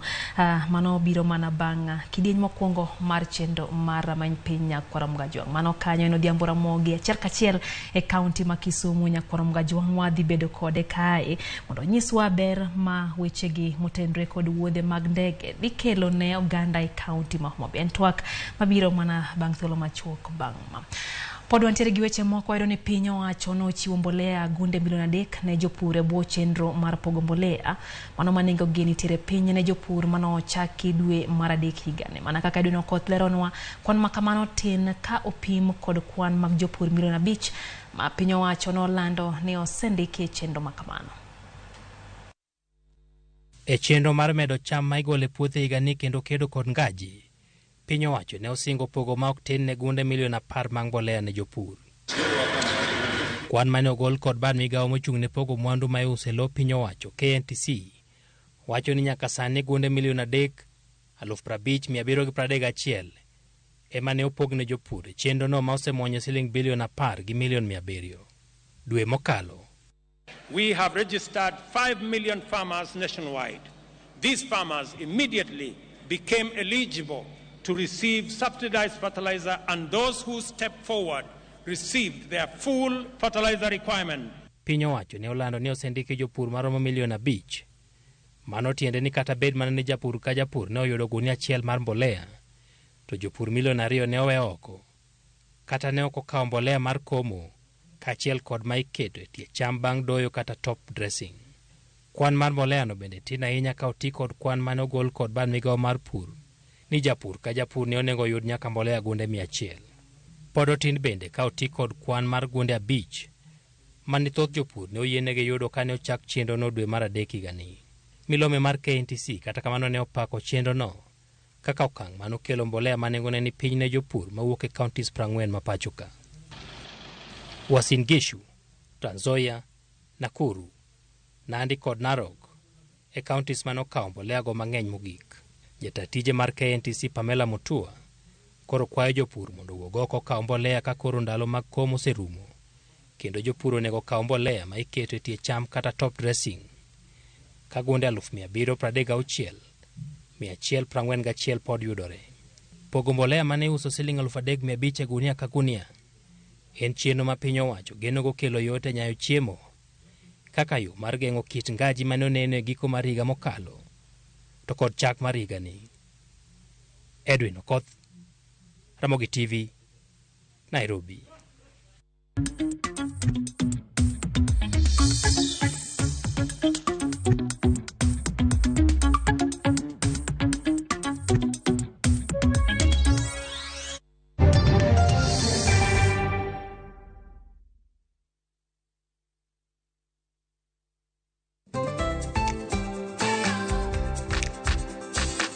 Mano biro mana bang' kidieny mokwongo mar chendo mar many piny Nyakorom Gajwang. Mano kanyo eno Odhiambo Ramogi achiel kachiel e kaunti ma Kisumu Nyakorom Gajwang wadhi bedo kode kae mondo nyiswa ber ma wechegi motenre kod wuodhe mag ndege dhi kelo ne oganda e kaunti ma Homa Bay. En twak mabiro mana bang' thuolo machuok bang' ma. Pod wantiere gi weche moko ayudo ni piny owacho nochiwo mbolea gunde milion 3 ne jopur e bwo chenro mar pogo mbolea mano manengo gi nitiere piny ne jopur mano chaki dwe mar 3 higani mana kaka dwe no koth leronwa kwan makamano tin ka opim kod kwan mag jopur milion 5 ma piny owacho nolando ni osendiki e chenro makamano. E chenro mar medo cham ma igole puothe higani kendo kedo kod ngaji, piny owacho ne osingo pogo ma ok tin ne gunde milion 10 mag mbolea ne jopur. Kwan mane ogol kod bad migawo mochung' ne pogo mwandu ma iuso e lo piny owacho KNTC wacho ni nyaka sani gunde milion 3,50,731 ema ne opog ne jopur chenro no ma osemuonyo siling bilion 10 gi milion 700. Dwe mokalo we have registered 5 million farmers nationwide. These farmers immediately became eligible to receive subsidized fertilizer, and those who stepped forward received their full fertilizer requirement. Piny owacho ne olando ni osendiki jopur maromo milion 5. Mano tiende ni kata bed mana ni japur ka japur ne oyudo gunia achiel mar mbolea, to jopur milion 2 ne owe oko, kata ne ok okawo mbolea mar komo kaachiel kod ma iketo e tie cham bang' doyo kata top dressing. Kwan mar mbolea no bende tin ahinya ka oti kod kwan mane ogol kod bad migawo mar pur ni japur ka japur ne onego yud nyaka mbolea gunde 100. Pod otin bende ka oti kod kwan mar gunde 5 mani thoth jopur ne oyienegi yudo kane ochak chenro no dwe mar adek higani. Milome mar KNTC kata kamano ne opako chenro no kaka okang' mano kelo mbolea manengone ni piny ne jopur mawuok e counties 40 ma pacho ka. Uasin Gishu, Trans Nzoia, Nakuru, Nandi kod Narok e counties manokawo mbolea go mang'eny mogik. Jatatije mar KNTC Pamela Mutua koro kwayo jopur mondo owuog oko kawo mbolea ka koro ndalo mag komo oserumo, kendo jopur onego kawo mbolea ma iketo e tie cham kata top dressing ka gunde 736 141 pod yudore. Pogo mbolea mane uso siling 3,500 e gunia ka gunia en chenro ma piny owacho genogo kelo yot e nyayo chiemo kaka yo mar geng'o kit ngaji mane oneno e giko mar higa mokalo to kod chak mar higani. Edwin Okoth, Ramogi TV, Nairobi.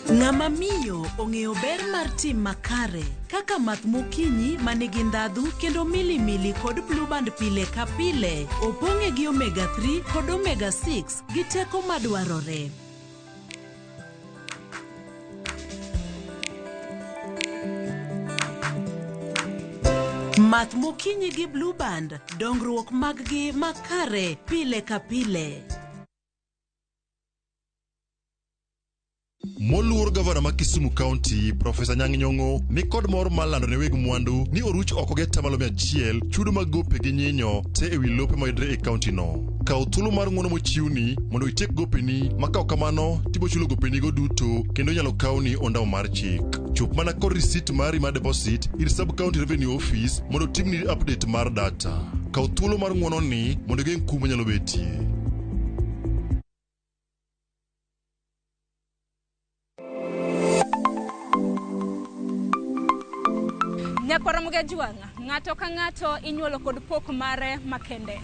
Ng'ama miyo ong'eyo ber mar tim makare kaka math mokinyi manigi ndhadhu kendo milimili kod Blue Band pile ka pile opong'e gi omega 3 kod omega 6 gi teko madwarore. Math mokinyi gi Blue Band, dongruok mag-gi makare pile ka pile. Moluor gavana ma Kisumu County, Profesa Nyang' Nyong'o, ni kod mor malando ne weg mwandu ni oruch oko gi 100% chudo mag gope gi nyinyo te ewi lope mayudre e county no. Kaw thuolo mar ng'uono mochiwni mondo itiek gopeni, ma kaw kamano tibo chulo gopeni go duto kendo nyalo kawni ondamo mar chik. Chop mana kod risit mari mar deposit ir sub county revenue office mondo timni update mar data. Kaw thuolo mar ng'uono ni mondo geng' kum nyalo betie. Ramogi juanga ng'ato ka ng'ato inyuolo kod pok mare makende.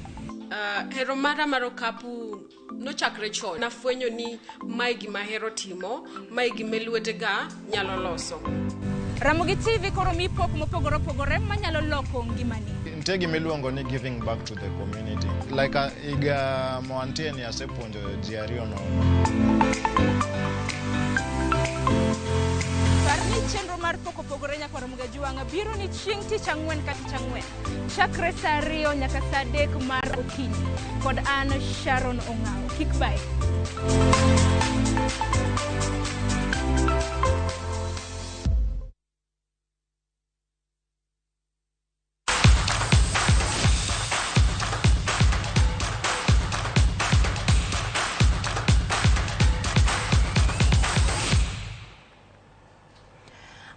Hero mara mar okapu nochakre chon. Nafwenyo ni mae gima hero timo, mae gima lwetega nyalo loso. Ramogi TV koro mi pok mopogore opogore manyalo loko ngimani. Nitie gima iluongo ni giving back to the community. Like iga moantien ya sepuonjo ji ariyo no. Parni chenro mar poko pogore nyaka Ramogi juanga biro ni chieng' tich ang'wen ka tich ang'wen chakre saa 2 nyaka saa 3 mar okinyi kod an Sharon Ong'ao. Kik bai.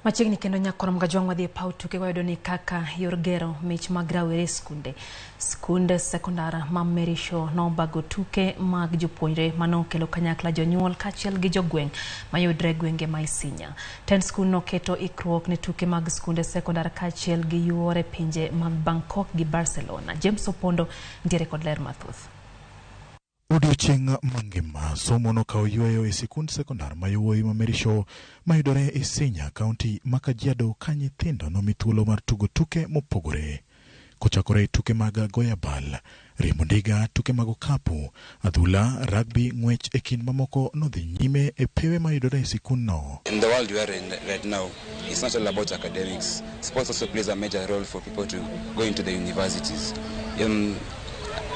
Machiegni kendo nyakoro mgajwang' wadhi e paw tuke wayudo ni kaka yor gero mich mag rawere skunde sekondar ma Merisho nobago tuke mag jopuonjre manokelo kanyakla jonyuol kachiel gi jogweng' mayudre gwenge ma Isinya. Ten skul noketo ikruok ne tuke mag skunde sekondar kachiel gi yuore pinje mag Bangkok gi Barcelona. James Opondo ndiere kod ler mathoth. Odiochieng' mangima somo nokawo yweyo e sikund sekondar ma yowuoyi ma Merisho mayudore e Isinya, kaunti ma Kajiado, ka nyithindo nomi thuolo mar tugo tuke mopogore. Kochakore tuke mag goya bal, riembo ndiga, tuke mag okapu, adhula, rugby, ng'wech e kind mamoko nodhi nyime e pewe mayudore e sikund no. In the world we are in right now, it's not all about academics. Sports also plays a major role for people to go into the universities.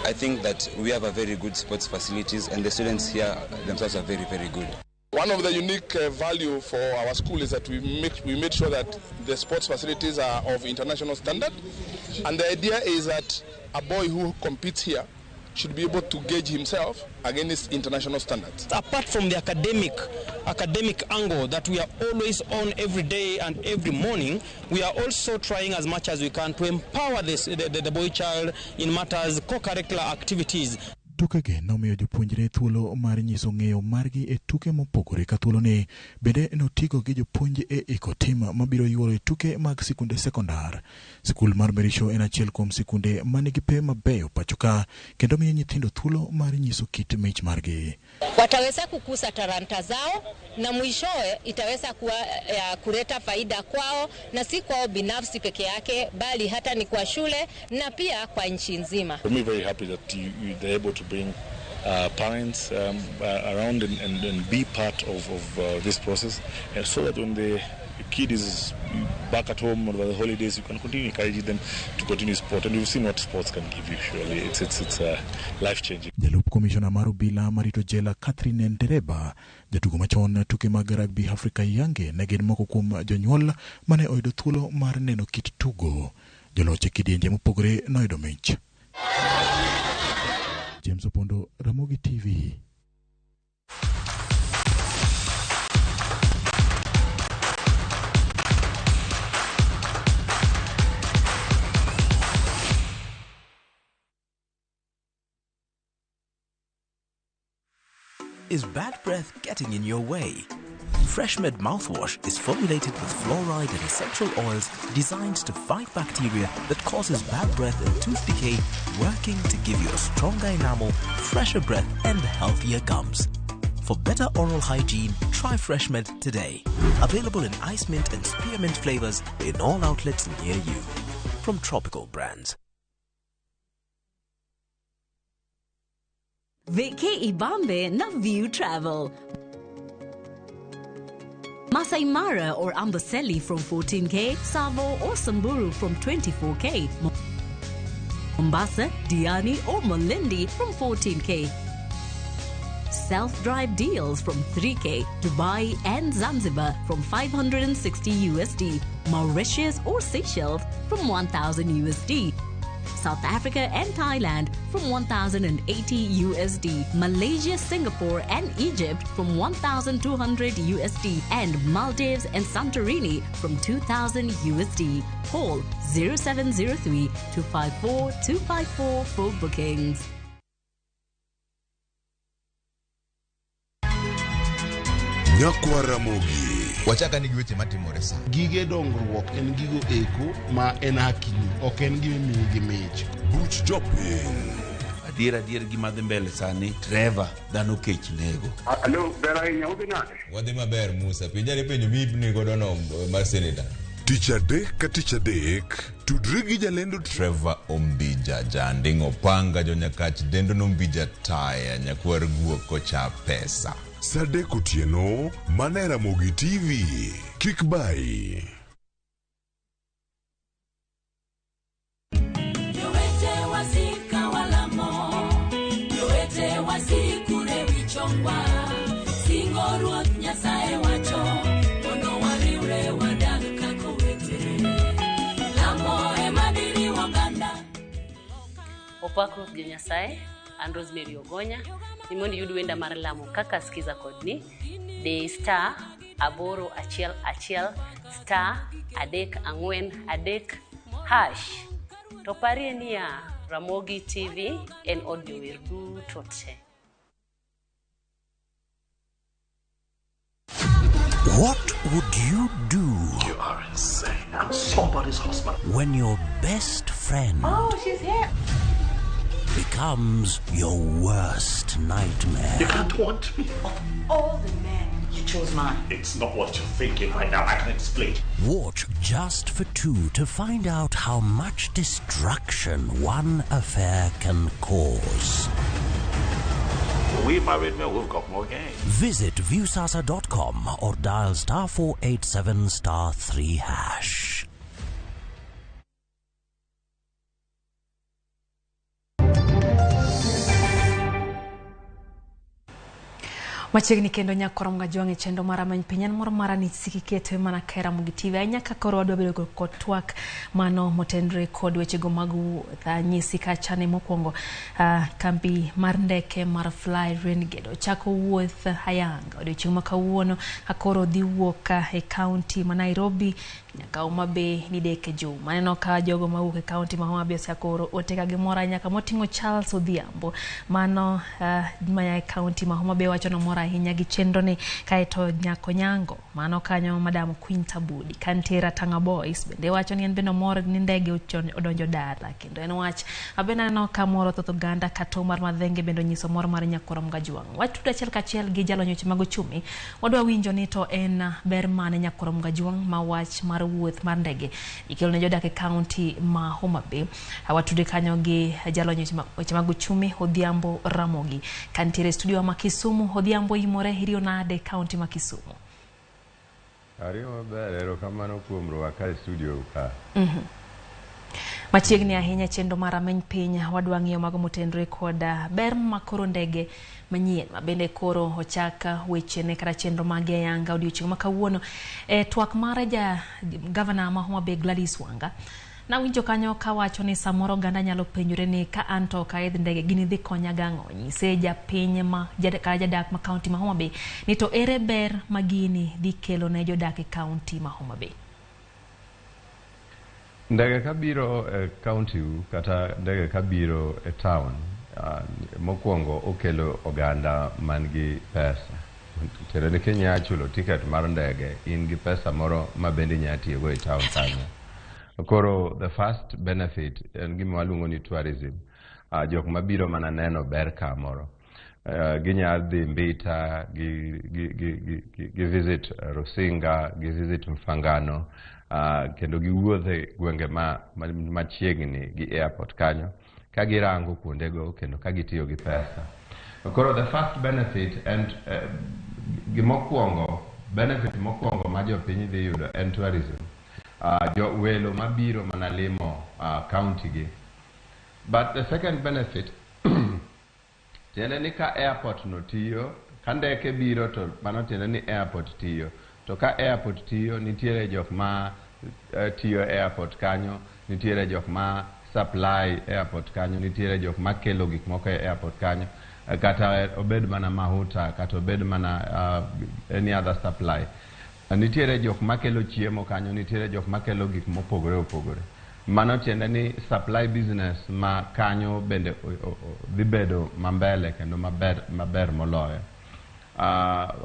I think that we have a very good sports facilities and the students here themselves are very, very good. One of the unique value for our school is that we made sure that the sports facilities are of international standard, and the idea is that a boy who competes here should be able to gauge himself against international standards. Apart from the academic angle that we are always on every day and every morning, we are also trying as much as we can to empower the boy child in matters co-curricular activities. Tukegi nomiyo jopuonjre thuolo mar nyiso ng'eyo margi e tuke mopogore ka thuoloni bende notigo gi jopuonj e iko tim mabiro yuoro e tuke mag sikunde sekondar. Sikul mar Merisho en achiel kuom sikunde manigi pe mabeyo pachoka kendo miyo nyithindo thuolo mar nyiso kit mich margi. Wataweza kukuza talanta zao na mwishowe itaweza kuwa kuleta faida kwao, na si kwao binafsi peke yake bali hata ni kwa shule na pia kwa nchi nzima. I'm very happy that they're able to bring parents around and be part of this process, and so that when the kid is back at home over the holidays, you can continue encouraging them to continue sport, and you've seen what sports can give you. Surely it's life changing. Jalup Komishona mar obila marito jela Catherine Ndereba, jatugo machon tuke mag rugby Afrika Yange ne gin moko kuom jonyuol mane oyudo thuolo mar neno kit tugo. Joloch e kidienje mopogore noyudo mich. James Opondo, Ramogi TV. Is bad breath getting in your way? FreshMed mouthwash is formulated with fluoride and essential oils designed to fight bacteria that causes bad breath and tooth decay, working to give you a stronger enamel, fresher breath and healthier gums. For better oral hygiene, try FreshMed today. Available in ice mint and spearmint flavors in all outlets near you. From Tropical Brands. Veke Ibambe na View Travel. Masai Mara or Amboseli from 14K, Savo or Samburu from 24K, Mombasa, Diani or Malindi from 14K. Self-drive deals from 3K, Dubai and Zanzibar from 560 USD, Mauritius or Seychelles from 1000 USD. South Africa and Thailand from 1,080 USD, Malaysia, Singapore and Egypt from 1,200 USD, and Maldives and Santorini from 2,000 USD. Call 0703 254 254 for bookings. Nyakwa Ramogi. Wachaka nigi weche matimore sa. Gige dongruok en gigo eko ma en hakini, ok en gime miyo gi mich. Buch jopiny. Adier gima dhi mbele sani, Trevor dhano kech nego. Alo, ber ahinya udhi nade? Wadhi maber Musa, pinjani penjo mibni godo no mar senator. Tich adek ka tich adek, tudri gi jalendo Trevor Ombija janding opanga jonyakach dendo nombija taya nyakwar guok kocha pesa. Sadek otieno, mana Ramogi TV. Kik bai. Yowete wasika walamo, yowete wasikure wichongwa, singo ruoth Nyasaye wacho, mondo wariwre wadag kaka owete. Lamo ema diri waganda. Opak Ruoth Nyasaye, an Rosemary Ogonya. Nimondi yudu wenda mar lamo kaka skiza kodni de star aboro achiel achiel star adek angwen adek hash to parie niya Ramogi TV en audio wirdu tote. What would you do? You are insane. I'm somebody's husband. When your best friend She's here. becomes your worst nightmare? You can't want me. Of all the men, you chose mine. It's not what you're thinking right now. I can explain. Watch Just for Two to find out how much destruction one affair can cause. We married now, we've got more game. Visit viewsasa.com or dial *487 *3 hash. Machiegni kendo nyakorom ga jwange chendo mara many pinyan moro mara ni sikikete mana kera Ramogi TV anya ka koro wadwa bedo kod twak mano motendre kod weche go magu nyisi ka chane mokwongo kambi mar ndeke mar Fly Renegade chako wuoth hayanga odiochieng' ma kawuono akoro dhi wuok e county ma Nairobi nyaka Homa Bay ni deke jo maneno ka jogo mawuok e county ma Homa Bay sakoro oteka gi mora nyaka motingo Charles Odhiambo mano maya e county ma Homa Bay wacho no mora hinya gi chenro ni kaeto nyako nyango mano kanyo madam Queen Tabudi kantera Tanga Boys bende wacho ni en beno mor ni ndege odonjo dala kendo en wach abena no kamoro to ganda kato mar madhenge bendo nyiso mor mar nyakorom ga jwang watu dachiel kachiel gi jalo nyoche mago chumi wadwa winjo ni to en ber mane nyakorom ga jwang ma wach mar wuoth mar ndege ikelo ne jodak e county ma Homa Bay watu de kanyo gi jalo nyoche mago chumi Odhiambo Ramogi kantire studio ma Kisumu Odhiambo imore hirio nade county ma Kisumu Ariyo ero kamano kuom rwaka studio ka machiegni ahinya chendo mara meny piny wadwa ng'iyo mago motendre koda ber makoro ndege manyien mabende koro ochaka weche ne kata chenro mage yanga odiochieng' ma kawuono twak mara governor ma Homa Bay Gladys Wanga na winjo kanyo kawacho ni samoro ganda nyalo penjore ni ka anto ka idh ndege gini dhi konya gang'o nyise japiny ma jadak ma county ma Homa Bay ni to ere ber magini dhi kelo ne jodak e county ma Homa Bay. Ndege kabiro e county kata ndege kabiro e town mokwongo okelo oganda mangi pesa tere ni Kenya chulo ticket mar ndege in gi pesa moro mabende nyati go e town kanyo. Koro the first benefit en gima waluongo ni tourism. Jok mabiro mana neno ber kamoro. Ginya dhi Mbita, gi visit Rusinga, gi visit Mfangano, kendo gi wuothe gwenge machiegni gi airport kanyo, ka girango kuondego kendo ka gitiyo gi pesa. Koro the first benefit and benefit mokwongo ma jopiny dhi yudo en tourism. Jo welo mabiro mana limo county gi. But the second benefit tiende ni ka airport no tiyo, ka ndeke biro to mano tiende ni airport tiyo. To ka airport tiyo nitiere jok ma tiyo airport kanyo, nitiere jok ma supply airport kanyo, nitiere jok ma kelo gik moko e airport kanyo, kata obed mana mahuta, kata obed mana any other supply. Nitiere jok makelo chiemo kanyo, nitiere jok makelo gik mopogore opogore. Mano tiende ni supply business ma kanyo bende dhi bedo mambele kendo maber moloyo.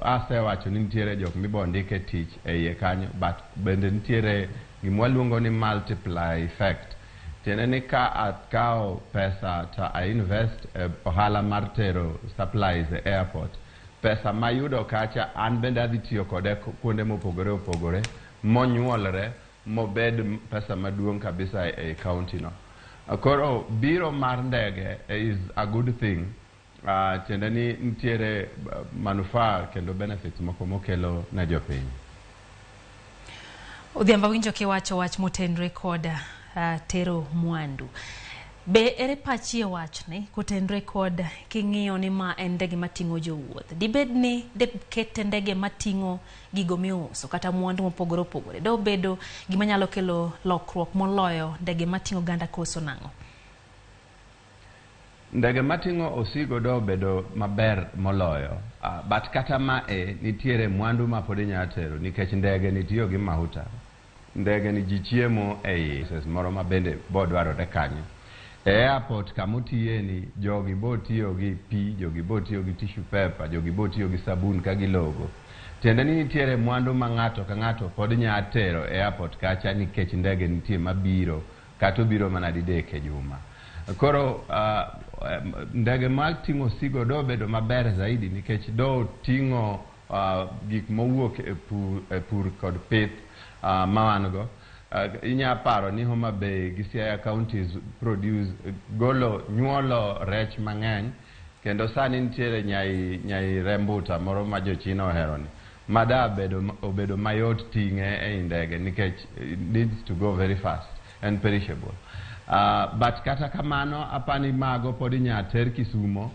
Asewacho ni nitiere jok mibondike tich e iye kanyo, but bende nitiere gimwaluongo ni multiply effect. Tiende ni ka atkawo pesa ta I invest ohala mar tero supplies e airport, pesa mayudo kacha an bende adhi tiyo kode kuonde mopogore opogore monyuolre mobed pesa maduong' kabisa e county no. Koro biro mar ndege is a good thing. Tiende ni nitiere manufaa kendo benefits moko mokelo na jopiny. Odhiambo winjo kiwacho wach motenre koda tero mwandu. Be ere pachi e wachne kotenre kod king'iyo ni ma en ndege mating'o jowuoth. Dibed ni kete ndege mating'o gigo miuso kata mwandu mopogore opogore. Do bedo gima nyalo kelo lokruok moloyo ndege mating'o ganda koso nang'o? Ndege mating'o osigo do bedo maber moloyo. But kata nitiere mwandu ma pod inyalo tero nikech ndege nitiyo gi mahuta. Ndege ni ji chiemo e moro ma bende bodwarore kanyo. Airport kamotiye ni jogi bo tiyo gi pi, jogi bo tiyo gi tissue paper, jogi bo tiyo gi sabun ka gilogo. Tiende ni nitiere mwandu ma ng'ato ka ng'ato pod nya tero airport kacha nikech ndege nitie mabiro kata obiro mana didek e juma. Koro ndege ma ting'o sigo do bedo maber zaidi nikech do ting'o gik mowuok e pur kod pith mawango. Inya paro ni Homa Bay gi Siaya counties nyuolo rech mang'eny kendo sani nitiere nyai rembuta moro ma jochina ohero ni mada obedo mayot ting'e e ndege nikech it needs to go very fast and perishable. But kata kamano apani mago pod inya ter Kisumo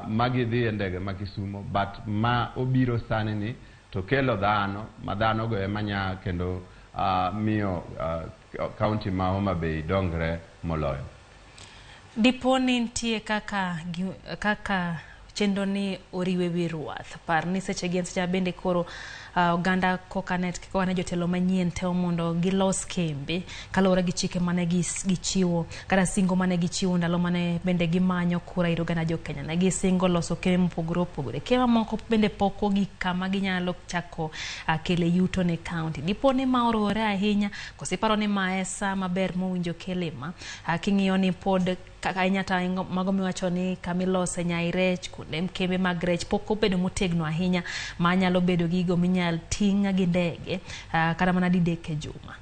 magi dhi e ndege ma Kisumo, but ma obiro sani ni to kelo dhano ma dhano go ema nya kendo miyo county ma Homa Bay dongre moloyo. Dipo ni nitie kaka chenro ni oriwe wi ruath, par ni seche gi seche bende koro oganda kokanet kwane jotelo manyien teo mondo gilos kembe kalore gi chike mane gichiwo kata singo mane gichiwo ndalo mane bende gimanyo kura ir oganda jo Kenya ne gisingo loso kembe mopogore kema moko bende poko gi kama ginyalo chako kele yuto ne county. Dipo ni ma orore ahinya kosiparo ni maesa maber mowinjo kelema king'iyo ni pod kaka inyata mago miwacho ni kamilose nyairech kuonde kembe mag rech pok obedo motegno ahinya ma nyalo bedo gigo minyal tinga gi ndege kata mana didek e juma.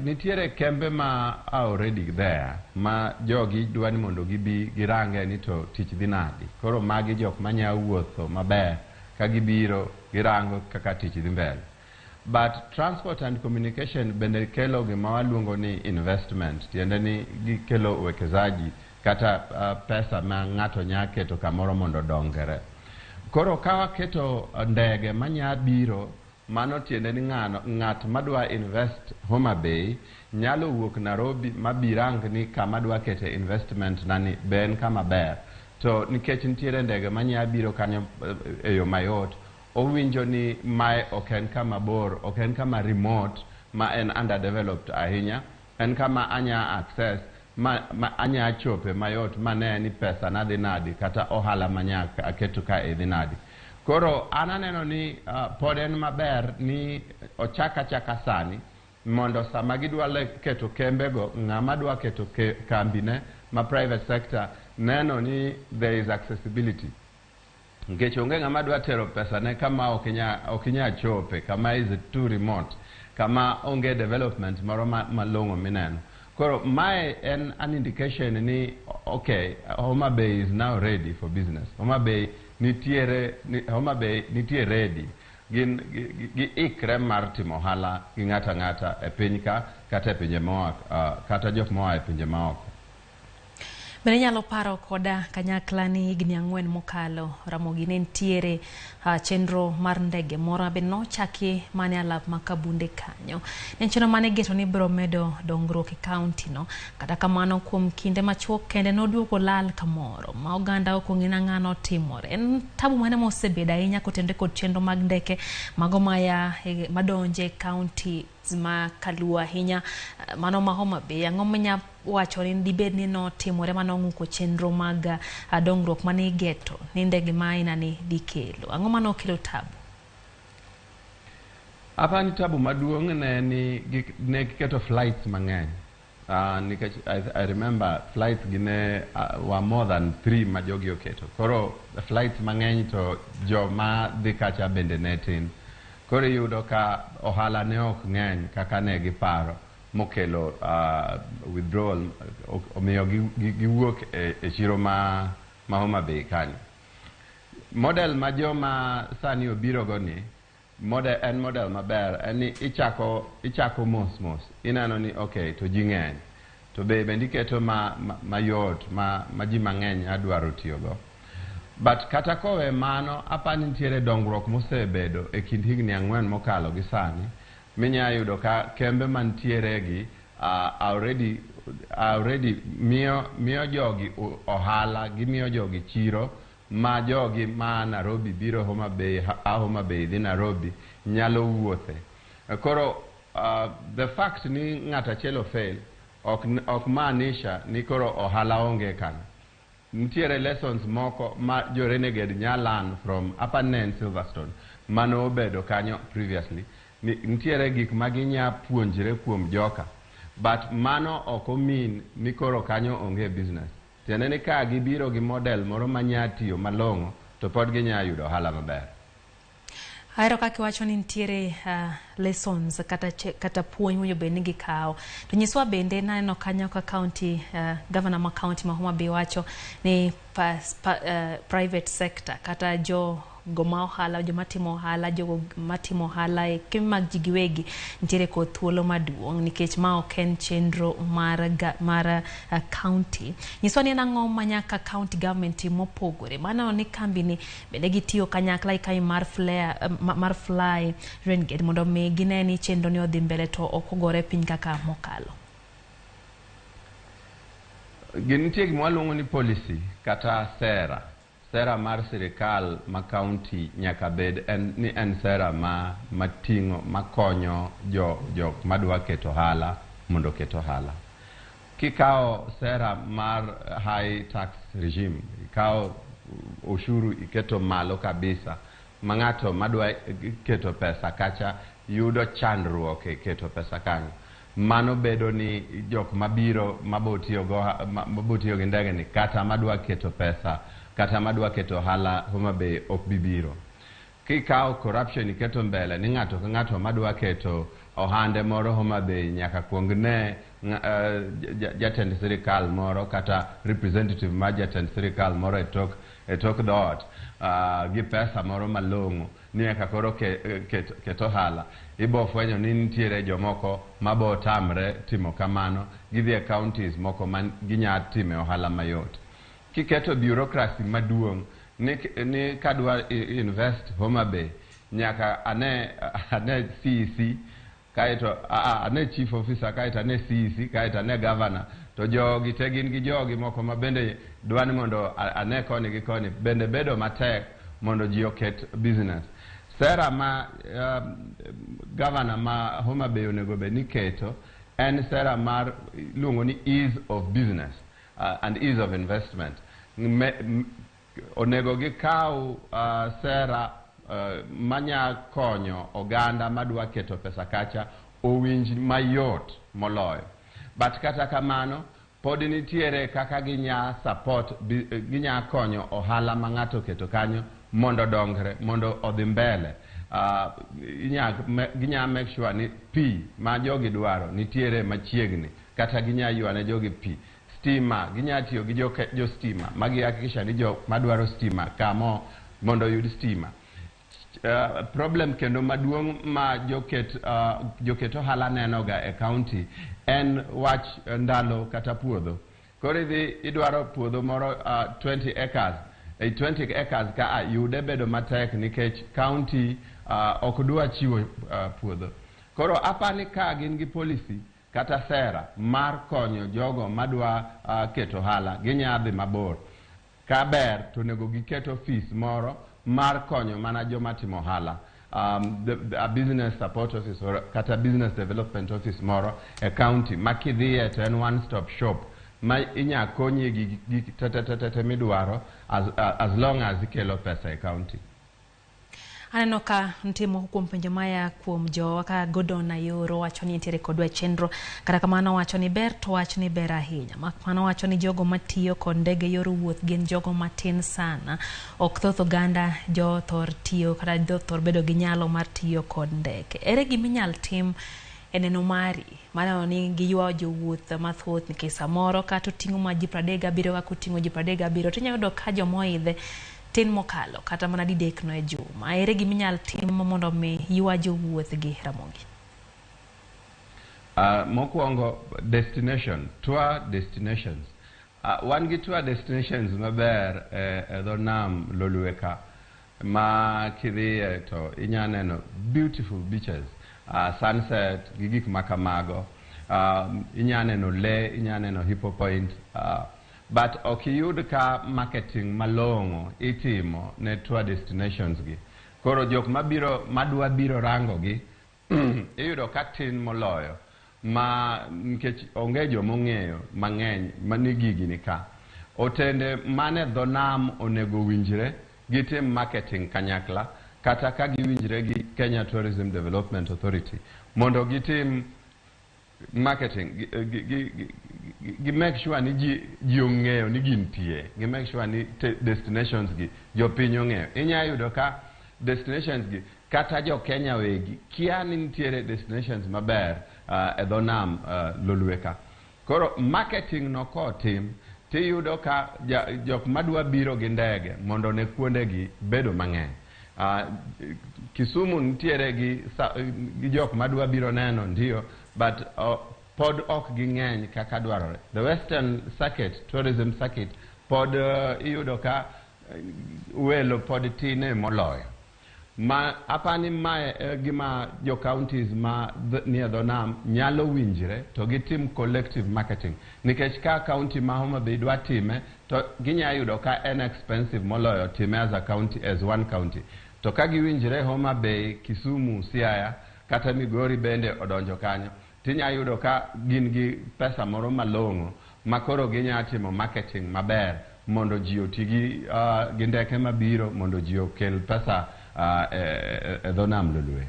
Nitiere kembe ma already there ma jogi dwani mondo gibi girange ni to tich dhi nadi. Koro magi jok manya wuotho maber ka gibiro girango kaka tich dhi mbele. But transport and communication bende kelo gima waluongo ni investment, tiende ni gikelo uwekezaji kata pesa ma ng'ato nya keto kamoro mondo dongere. Koro kawa keto ndege manya biro, mano tiende ni ng'at madwa invest Homa Bay nyalo wuok Nairobi mabirang ni kama dwa kete investment nani ben kama ber. To nikech nitiere ndege manya biro kanyo e yo mayot, owinjo ni mae oken kama bor, oken kama remote ma en underdeveloped ahinya, en kama anya access ma anya chope mayot mane ni pesa na dhi nadi kata ohala manya aketo ka e dhi nadi. Koro ananeno ni pod en maber ni ochaka sani mondo sama gidwa keto kembego ng'ama dwa keto kambine ma private sector neno ni there is accessibility. Nikech onge ng'ama dwa tero pesa ne kama okinya chope, kama is too remote, kama onge development moro malong'o mineno. Koro mae en an indication ni okay, Homa Bay is now ready for business. Homa Bay nitiere ready. Gi ikre mar timo ohala gi ng'ata e piny ka kata e pinje maoko kata jok moa e pinje maoko. Bende nyalo paro koda kanyakla ni higni 4 mokalo Ramogi ne ntiere chenro mar ndege moro be nochaki mane alap makabunde kanyo. Ne chenro mane geto ni biro medo dongruok e county no, kata kamano kuom kinde machuok kende noduogo lal kamoro ma oganda ok ong'ina ng'ano timore. En tabu mane mosebedo ahinya kotende kod chenro mag ndeke mago maya madonje county ma kalua ahinya mano ma Homa Bay. Ang'o manya wacho ni dibed ni no timore mano ng'uko chenro mag dongruok mane geto ni ndege ma ina ni dikelo. Ang'o mano kelo tabu? Apa ni tabu maduong' ne giketo flights mang'eny. I remember flights gine were more than 3 ma jogi oketo. Koro flights mang'eny to jo ma dhi kacha bende ne tin. Koro yudo ka ohala ne ok ng'eny kaka ne giparo mokelo withdrawal omiyo giwuok e chiro ma Homa Bay kanyo. Model ma joma sani obiro go ni en model maber, en ni ichako mos inano ni okay to ji ng'eny to bende iketo mayot ma ji mang'eny adwaro tiyogo. But kata kowe mano apa nitiere dongruok mosebedo e kind higni 4 mokalo gi sani minya yudo ka kembe mantiere gi already miyo jogi ohala, gimiyo jogi chiro ma jogi ma Nairobi biro Homa Bay dhi Nairobi nyalo wuothe. Koro the fact ni ng'ata achiel fail ok maanisha ni koro ohala onge kanyo. Nitiere lessons moko ma jo renegade nyalan from Upper Nen Silverstone mano obedo kanyo previously. Nitiere gik maginya puonjre kuom joka, but mano ok mean ni koro kanyo onge business. Tiende ni ka gibiro gi model moro manya tiyo malong'o to pod ginya yudo ohala maber. Aero kaki wacho ni ntiere lessons kata puonj moyo bende gikawo. To nyiswa bende nano kanyo ka county governor ma county ma Homa Bay wacho ni private sector kata jo goma ohala, joma timo ohala, jogo matimo ohala e kembe mag ji giwegi nitiere kod thuolo maduong' nikech ma ok en chenro mar county. Nyiswa ni en ang'o ma nyaka county government mopogore. Mano ni kambi ni bende gitiyo kanyakla e kai mar Fly Renegade mondo mi gine ni chenro ni odhi mbele to ok ogore piny kaka mokalo. Nitie gima waluongo ni policy kata sera mar sirikal ma county nyaka bed en sera mating'o makonyo jok madwa keto ohala mondo keto ohala. Kikawo sera mar high tax regime, ikawo ushuru iketo malo kabisa, ma ng'ato madwa keto pesa kacha yudo chandruok e keto pesa kanyo. Mano bedo ni jok mabiro mabotiyo gi ndege ni kata madwa keto pesa kata madwa keto ohala Homa Bay ok bibiro. Kikawo corruption iketo mbele ni ng'ato ka ng'ato madwa keto ohande moro Homa Bay nyaka kuong ne jatend sirikal moro kata representative ma jatend sirikal moro e tok dot gi pesa moro malong'o ni eka koro keto ohala. Ibo fwenyo ni nitiere jomoko mabo tamre timo kamano, gidhi e counties moko man ginya time ohala mayot. Kiketo bureaucracy maduong' ni kadwa invest Homa Bay nyaka ane CEC kaito ane chief officer kaito ane CEC kaito ane governor, to jogi te gin gi jogi moko ma bende dwani mondo ane koni gi koni, bende bedo matek mondo ji oket business. Sera ma governor ma Homa Bay onego be ni keto en sera mar luongo ni ease of business and ease of investment. Onego gikaw sera manya konyo oganda madwa keto pesa kacha owinj mayot moloyo. But kata kamano pod nitiere kaka ginya support, ginya konyo ohala ma ng'ato keto kanyo mondo dongre, mondo odhi mbele. Ginya make sure ni pi ma jogi dwaro nitiere machiegni, kata ginya ywane jogi pi. Stima, ginya tiyo gi jo stima magi hakikisha ni jo madwaro stima kamo mondo yud stima. Problem kendo maduong' ma joket ohala nenoga e county en wach ndalo kata puodho. Koro idwaro puodho moro 20 acres. E 20 acres ka yude bedo matek nikech county ok dwa chiwo puodho. Koro apani ka gin gi policy kata sera mar konyo jogo madwa keto ohala, ginyadhi mabor. Ka ber to nego giketo fees moro mar konyo mana joma timo ohala. A business support office or kata business development office moro e county makidhiye to en one stop shop ma inya konyi gi tete midwaro as long as ikelo pesa e county. Aneno ka ntimo kuom penjo maya kuom jo ka Godon Ayoro wacho ni nitiere kodwa chenro, kata kamano wacho ni ber to wacho ni ber ahinya. Mano wacho ni jogo matiyo kod ndege yor wuoth gin jogo matin sana, ok thoth oganda jo thor tiyo kata jo thor bedo gi nyalo mar tiyo kod ndege. Ere giminyal tim e neno mari mano ni giywa jo wuoth mathoth nikech samoro kata oting'o ma ji 37 kaka oting'o ji 37 tinya yudo ka jomoidhe tin mokalo kata mana didek no e juma. Ere giminyal tim mondo mi ywa jo wuoth gi Ramogi? Mokwongo destination, tour destinations. Wan gi tour destinations maber e dho nam Lolweka ma kidhiye to inya neno beautiful beaches, sunset gi gik makamago. Inya neno Le, inya neno Hippo Point, but okiyud ka marketing malong'o itimo ne tour destinations gi. Koro jok madwa biro rango gi iyudo ka tin moloyo, ma nikech onge jo mong'eyo mang'eny manigi gini ka. Otende mane dho nam onego winjre gitim marketing kanyakla, kata ka giwinjre gi Kenya Tourism Development Authority mondo gitim marketing, gi make sure ni ji ong'eyo ni gintie, gi make sure ni destinations gi jo piny ong'eyo. Inya yudo ka destinations gi kata jo Kenya wegi kia ni nitiere destinations maber e dho nam Lolweka. Koro marketing no kotim tiyudo ka jok madwa biro gi ndege mondo ne kuonde gi bedo mang'eny. Kisumu nitiere gi jok madwa biro neno ndio, but pod ok ging'eny kaka dwarore. The Western Circuit, Tourism Circuit, pod iyudo ka welo pod tine moloyo. Apani mae gima jo counties ma nie dho nam nyalo winjre to gitim collective marketing. Nikech ka county ma Homa Bay dwa time, to ginya yudo ka en expensive moloyo time as a county, as one county. To ka giwinjre Homa Bay, Kisumu, Siaya, kata Migori bende odonjo kanyo, tinya yudo ka gin gi pesa moro malong'o makoro ginya timo marketing maber mondo ji otigi gi ndeke mabiro mondo ji okel pesa e dho nam Lolwe.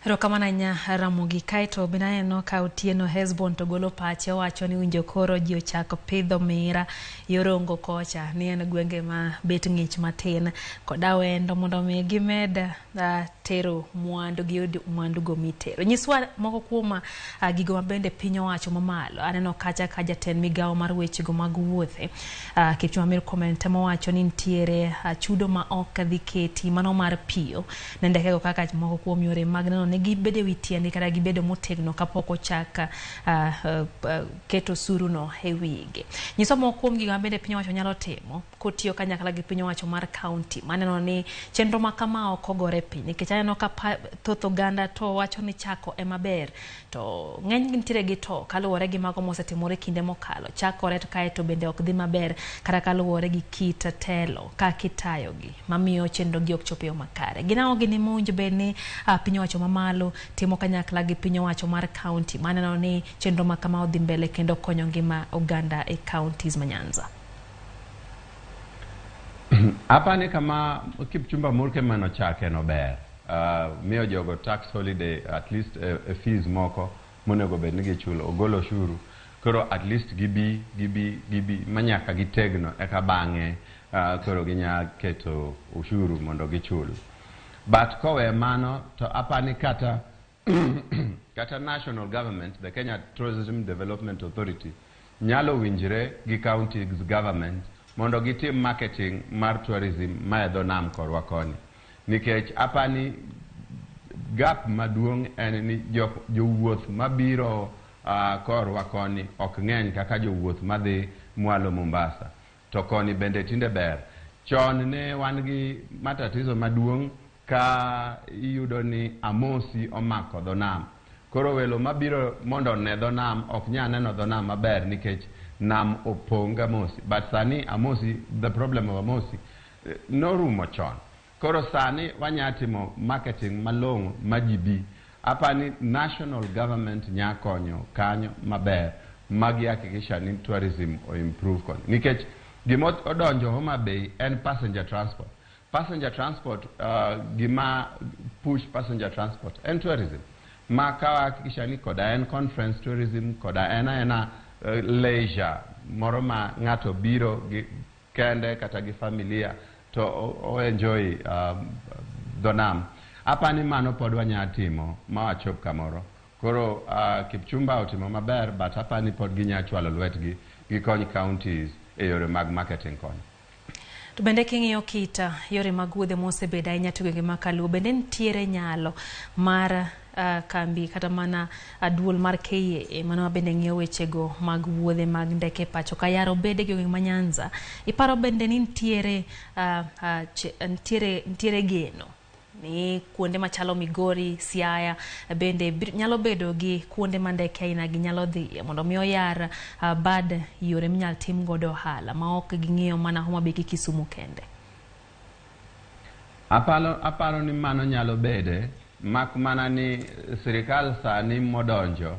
Erokamano ahinya Ramogi. Kaeto binaneno ka Otieno Hesbon to golo pache, wacho ni winjo koro ji ochako pidho mira yorongo kocha ni en gwenge ma bet ng'ich matin koda wendo mondo mi gimed tero mwandu gi mwandu go mitero. Nyiswa moko kuom gigo mabende piny owacho mamalo. Aneno kacha ka jatend migawo mar weche go mag wuothe Kipchumba Murkomen temo wacho ni nitiere chudo ma ok dhi keti mano mar piyo ne ndekego kaka moko kuom yore mag neno ne gibede witiende kata gibedo motegno kapok ochaka keto suru no e wige. Nyiswa moko kuom gigo mabende piny owacho nyalo timo kotiyo kanyakla gi piny owacho mar county. Maneno ni chenro ma kama ok ogore piny nikech aneno ka thoth oganda to wacho ni chako e maber to ng'eny nitiere gi to kaluwore gi mago mosetimore kinde mokalo chakore to kae to bende ok dhi maber kata kaluwore gi kit telo ka kitayogi mamiyo chenro gi ok chope yo makare. Ginawo gini mowinjo bed ni piny owacho mamalo timo kanyakla gi piny owacho mar county. Maneno ni chenro ma kama odhi mbele kendo konyo ngima oganda e counties ma Nyanza. Apani kama Kipchumba Murkomen ochake no ber. Miyo jogo tax holiday, at least fees moko monego bed ni gichulo, ogolo ushuru. Koro at least gibi manyaka gitegno eka bang'e koro ginya keto ushuru mondo gichul. But kowe mano to apani kata kata national government, the Kenya Tourism Development Authority, nyalo winjre gi county government mondo gitim marketing mar tourism ma dho nam korwa koni. Nikech apani gap maduong' en ni jowuoth mabiro korwa koni ok ng'eny kaka jowuoth madhi mwalo Mombasa. To koni bende tinde ber. Chon ne wan gi matatizo maduong' ka iyudo ni amosi omako dho nam. Koro welo mabiro mondo ne dho nam ok nya neno dho nam maber nikech nam oponga amosi. But sani amosi, the problem of amosi no rumo chon. Koro sani wanyatimo marketing malong'o majibi. Apani national government nyakonyo kanyo maber magi hakikisha ni tourism o improve kon. Nikech gima odonjo Homa Bay en passenger transport. Passenger transport, gima push passenger transport en tourism. Maka hakikisha ni koda en conference tourism, koda ena leisure, moro ma ng'ato biro kende kata gi familia to o enjoy dho nam. Apani mano pod wanyatimo ma wachop kamoro. Koro Kipchumba otimo maber, but apani pod ginya chwalo lwetgi gikony counties e yore mag marketing koni. To bende king'iyo kita yore mag wuodhe mosebeda ahinya to gwenge makaluo bende nitiere nyalo mar kambi kata mana duol mar KAA mano bende ng'iyo wechego mag wuodhe mag ndeke pacho ka yaro bede gwenge ma Nyanza. Iparo bende ni nitiere geno ni kuonde machalo Migori, Siaya bende nyalo bedo gi kuonde ma ndeke aina gi nyalo dhi mondo mi oyar bad yore minyal tim godo ohala ma ok ging'iyo mana Homa Bay gi Kisumu kende. Aparo ni mano nyalo bede mak mana ni sirikal sani modonjo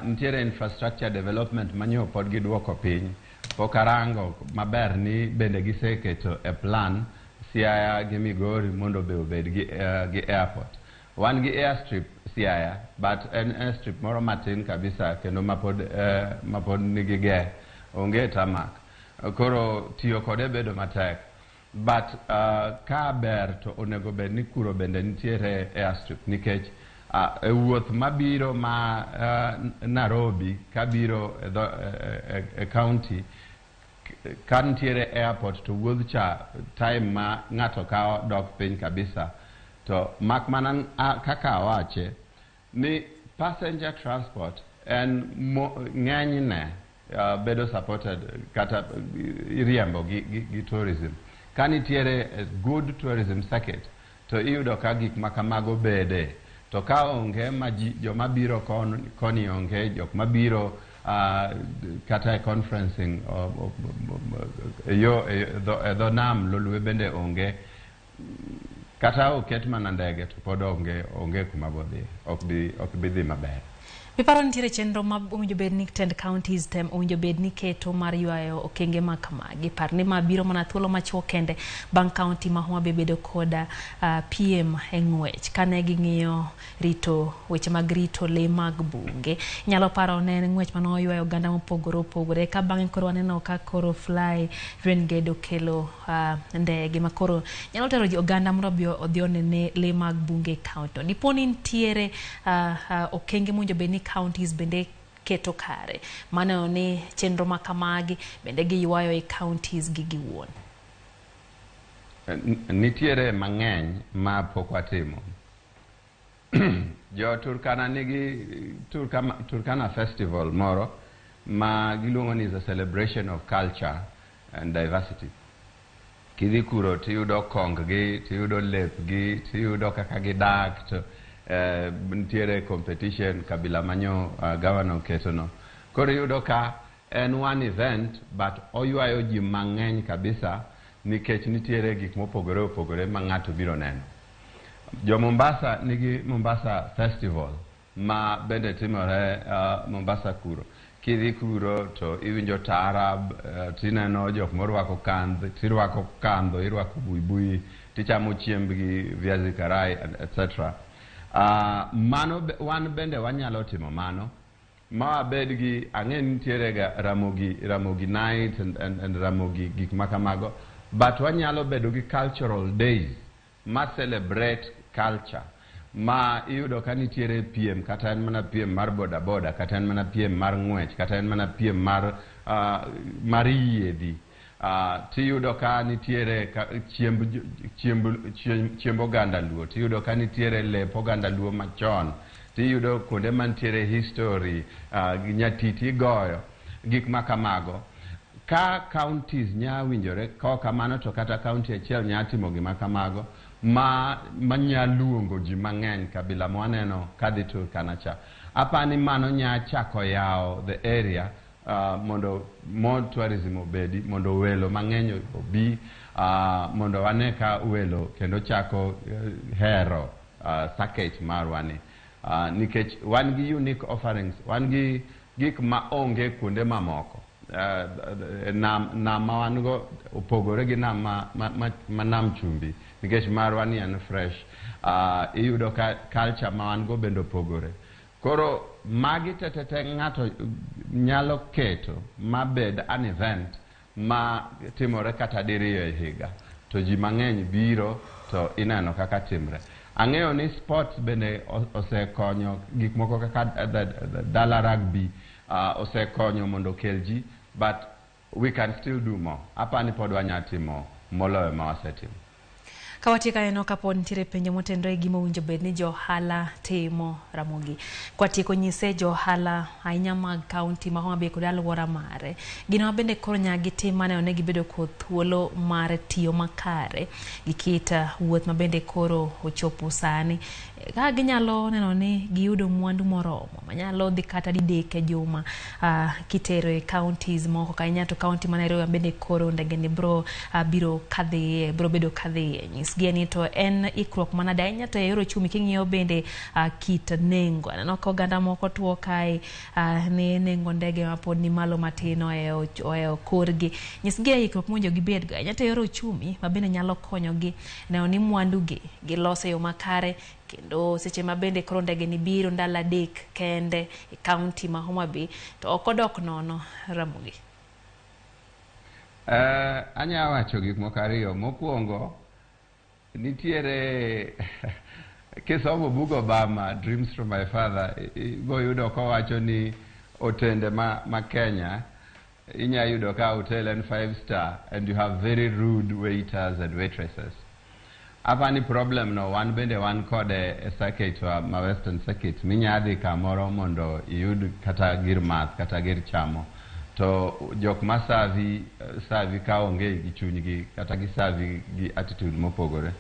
nitiere infrastructure development manyo pod giduoko piny pokarango maber ni bende giseketo e plan Siaya gi Migori mondo be obed gi airport. Wan gi airstrip Siaya, but en airstrip moro matin kabisa kendo mapod nigi ge onge tamak. Koro tiyo kode bedo matek. But ka ber to onego bed ni kuro bende nitiere airstrip nikech e wuoth mabiro ma Nairobi kabiro e county kan tiere airport to wuodh cha time ma ng'ato kao dok piny kabisa to mak mana kaka awache ni passenger transport en ng'enyne bedo supported kata iriembo gi tourism. Kanitiere good tourism circuit to iyudo ka gik makamago bede to ka onge ma joma biro koni onge jok mabiro kata conferencing dho nam lolwe bende onge kata oket mana ndege to pod onge kuma bodhi ok bi dhi maber. Miparo nitiere chenro ma owinjo bed ni tend counties tem owinjo bed ni keto mar ywayo okenge ma kamagi. Par ni ma biro mana thuolo machuok kende bang' county ma Homa Bay bedo koda PM e ng'wech kane ging'iyo rito weche mag rito le mag bunge. Nyalo paro ne ng'wech mano ywayo oganda mopogore opogore ka bang'e koro waneno ka koro fly renegade okelo ndege ma koro nyalo tero oganda mondo bi odhi onene le mag bunge county. Diponi nitiere okenge mowinjo bed ni counties bende keto kare mano ni chenro makamagi bende giywayo e counties giwuon. Nitiere mang'eny ma pok watimo. Jo Turkana nigi Turkana festival moro ma giluongo ni the celebration of culture and diversity. Kidhi kuro tiyudo konggi, tiyudo lepgi, tiyudo kaka gidak to nitiere competition kabila manyo governor ketono. Koro yudo ka en one event but oywayo ji mang'eny kabisa nikech nitiere gik mopogore opogore ma ng'ato biro neno. Jo Mombasa nigi Mombasa festival ma bende timore Mombasa kuro. Kidhi kuro to iwinjo taarab, tineno jok morwako kandho, irwako buibui, tichamo chiembgi, viazi karai, etc. Mano wan bende wanyalo timo mano. Ma wabed gi ang'e nitiere ga Ramogi night and Ramogi gik makamago. But wanyalo bedo gi cultural days ma celebrate culture. Ma iyudo ka nitiere PM kata en mana PM mar boda boda kata en mana PM mar ng'wech kata en mana PM mar yiedhi. Tiyudo ka nitiere chiemb oganda luo, tiyudo ka nitiere lep oganda luo machon, tiyudo kuonde mantiere history, nyatiti goyo, gik makamago. Ka counties nya winjore ka kamano to kata county achiel nya timo gima kamago ma nyaluongo ji mang'eny kabila mwaneno kadhi Turkana cha. Apani mano nya chako yao the area mondo more tourism obedi, mondo welo mang'eny obi, mondo wane ka welo kendo chako hero circuit marwani. Nikech wan gi unique offerings, wan gi gik ma onge kuonde mamoko. Nam ma wan go opogore gi nam ma nam chumbi nikech marwani en fresh. Iyudo ka culture ma wan go bende opogore. Koro magi tetete ng'ato nyalo keto mabed an event ma timore kata diriyo e higa to ji mang'eny biro to ineno kaka timre. Ang'eyo ni sports bende osekonyo gik moko kaka dala rugby osekonyo mondo kel ji, but we can still do more. Apani pod wanyatimo moloyo ma wasetimo. Kawatika eno kapo nitiere penjo motendore gima owinjo bed ni johala timo Ramogi. Kwatieko nyise johala ahinya mag county ma Homa Bay kod alwora mare. Gino bende koro nyagi tim mane onegi bedo kod thuolo mar tiyo makare gikita wuoth ma bende koro ochopo sani. Ka ginyalo neno ni giyudo mwandu moromo manyalo dhi kata didek e juma kitero e counties moko kanya to county ma Nairobi bende koro ndege ni biro kadhi bro bedo kadhi nyisgieni to en ikruok mana dainya to yoro chumi king'iyo bende kit nengo aneno ko ganda moko tuo kai ne nengo ndege ma pod ni malo matino e korgi nyisgie ikruok monjo gibed ga nya to yoro chumi ma bende nyalo konyogi neno ni mwandu gi gilose yo makare kendo seche ma bende koro ndege ni biro ndala dek kende e county ma Homa Bay to okodok nono Ramogi. Anya wacho gik moko ariyo. Mokwongo nitiere kisomo bug Obama Dreams from My Father go yudo ko wacho ni otende ma Kenya inya yudo ka hotel en 5-star and you have very rude waiters and waitresses. Apa ni problem no wan bende wan kode e circuit wa ma western circuit minyadhi kamoro mondo iyud kata gir math kata gir chamo to jok ma savi ka onge gi chunygi kata gi savi gi attitude mopogore.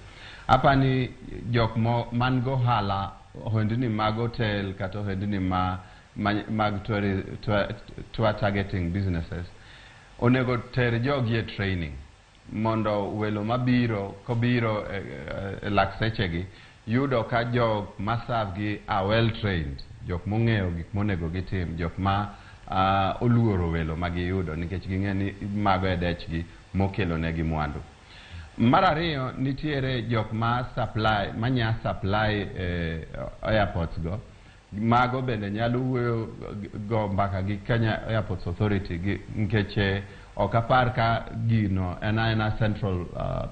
Apa ni jok man go hala ohendni mag hotel kata ohendni mag tour targeting businesses onego ter jogi e training mondo welo mabiro kobiro lak sechegi yudo ka jok masavgi are well trained, jok mong'eyo gik monego gitim, jok ma oluoro welo magiyudo nikech ging'e ni mago e dechgi mokelo negi mwandu. Mar ariyo nitiere jok manya supply airports go, mago bende nyalo wuoyo go mbaka gi Kenya Airports Authority nikech ok apar ka gino ena central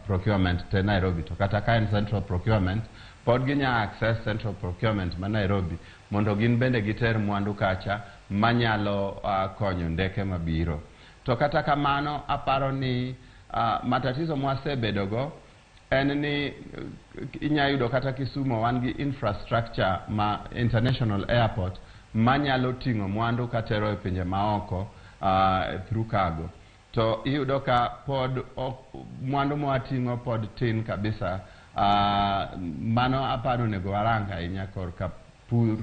procurement te Nairobi, to kata ka en central procurement pod ginya access central procurement ma Nairobi mondo gin bende giter mwandu kacha manyalo konyo ndeke mabiro. To kata kamano aparo ni matatizo mwasebedogo en ni inya yudo kata Kisumu wan gi infrastructure ma international airport manyalo ting'o mwandu katero e pinje maoko through cargo. To iyudo ka pod mwandu mwating'o pod tin kabisa. Mano aparo nego waranga inya korka pur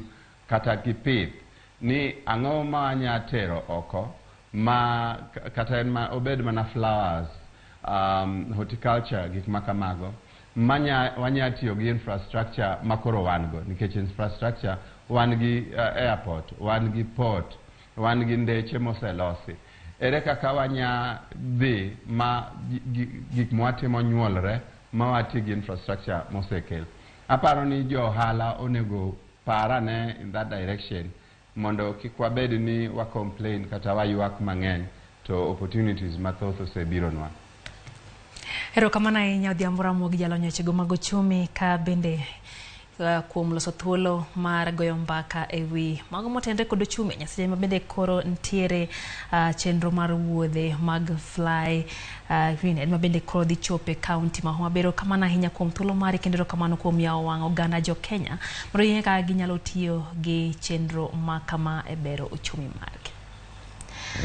kata kipith ni ang'o ma wanya tero oko ma kata en ma obed mana flowers, horticulture, gik makamago wanya tiyo gi infrastructure makoro wango nikech infrastructure wan gi airport, wan gi port, wan gi ndeche moselosi. Ere kaka wanya dhi ma gik mwatimo nyuolre ma wati gi infrastructure mosekel. Aparo ni jo hala onego parane in that direction mondo kik wabed ni wa complain kata wayuak mang'eny to opportunities mathoth osebironwa. Erokamano ahinya Odhiambo Ramogi jalony wechego mag ochumi ka bende kuom loso thuolo mar goyo mbaka ewi mago motenre kod ochumi nyaseche ma bende koro ntiere chenro mar wuodhe mag fly ma bende koro dhi chope kaunti ma Homa Bay. Erokamano ahinya kuom thuolo mari kendo erokamano kuom yawo wang' oganda jo Kenya mondo yie ka ginyalo tiyo gi chenro ma kama e bero ochumi margi.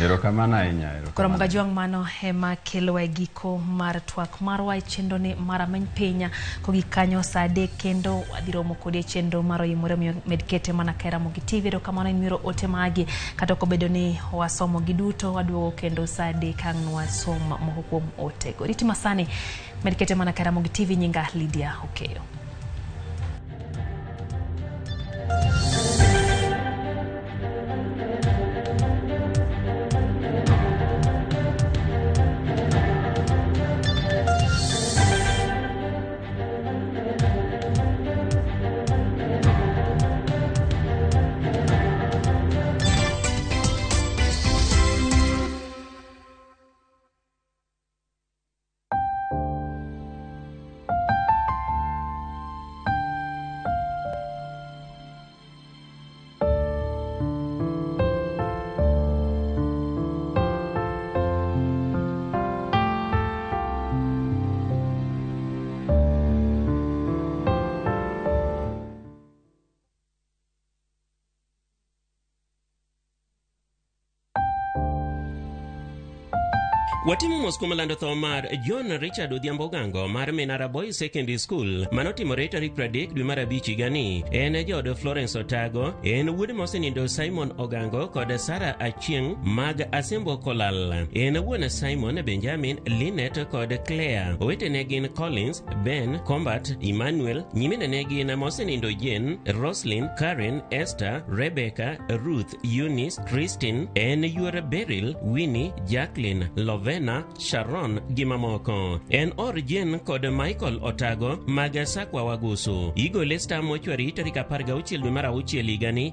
Erokamano ahinya. Koro magajuang mano ema kelo e giko mar twak marwa e chenro ni mara meny pinya kogi kanyo saa 3 kendo wadhiromo kodi e chenro maro yimore medkete mana kaera Ramogi TV. Erokamano imiro ote magi kata kobedo ni wasomo giduto waduogo kendo saa 3 kang' wasom moko kuom ote go. Riti masani medkete mana kaera Ramogi TV, nyinga Lydia Okeyo. Watimo mos kuom lando tho mar John Richard Odhiambo Gango mar Menara Boys Secondary School manotimore tarik 30 dwe mar 5 higani. En jod Florence Otago, en wuod mosenindo Simon Ogango kod Sarah Achieng mag Asembo Kolal. En wuon Simon, Benjamin, Lynette kod Claire. Owetene gin Collins, Ben, Combat, Emmanuel. Nyiminene gin mosenindo Jen, Roslyn, Karen, Esther, Rebecca, Ruth, Eunice, Christine. En yuor Beryl, Winnie, Jacqueline, Lovena, Sharon gi mamoko. En Orjen kod Michael Otago mag Sakwa Wagusu. Igole Star Mortuary tarik 16 dwe mar 6 higani.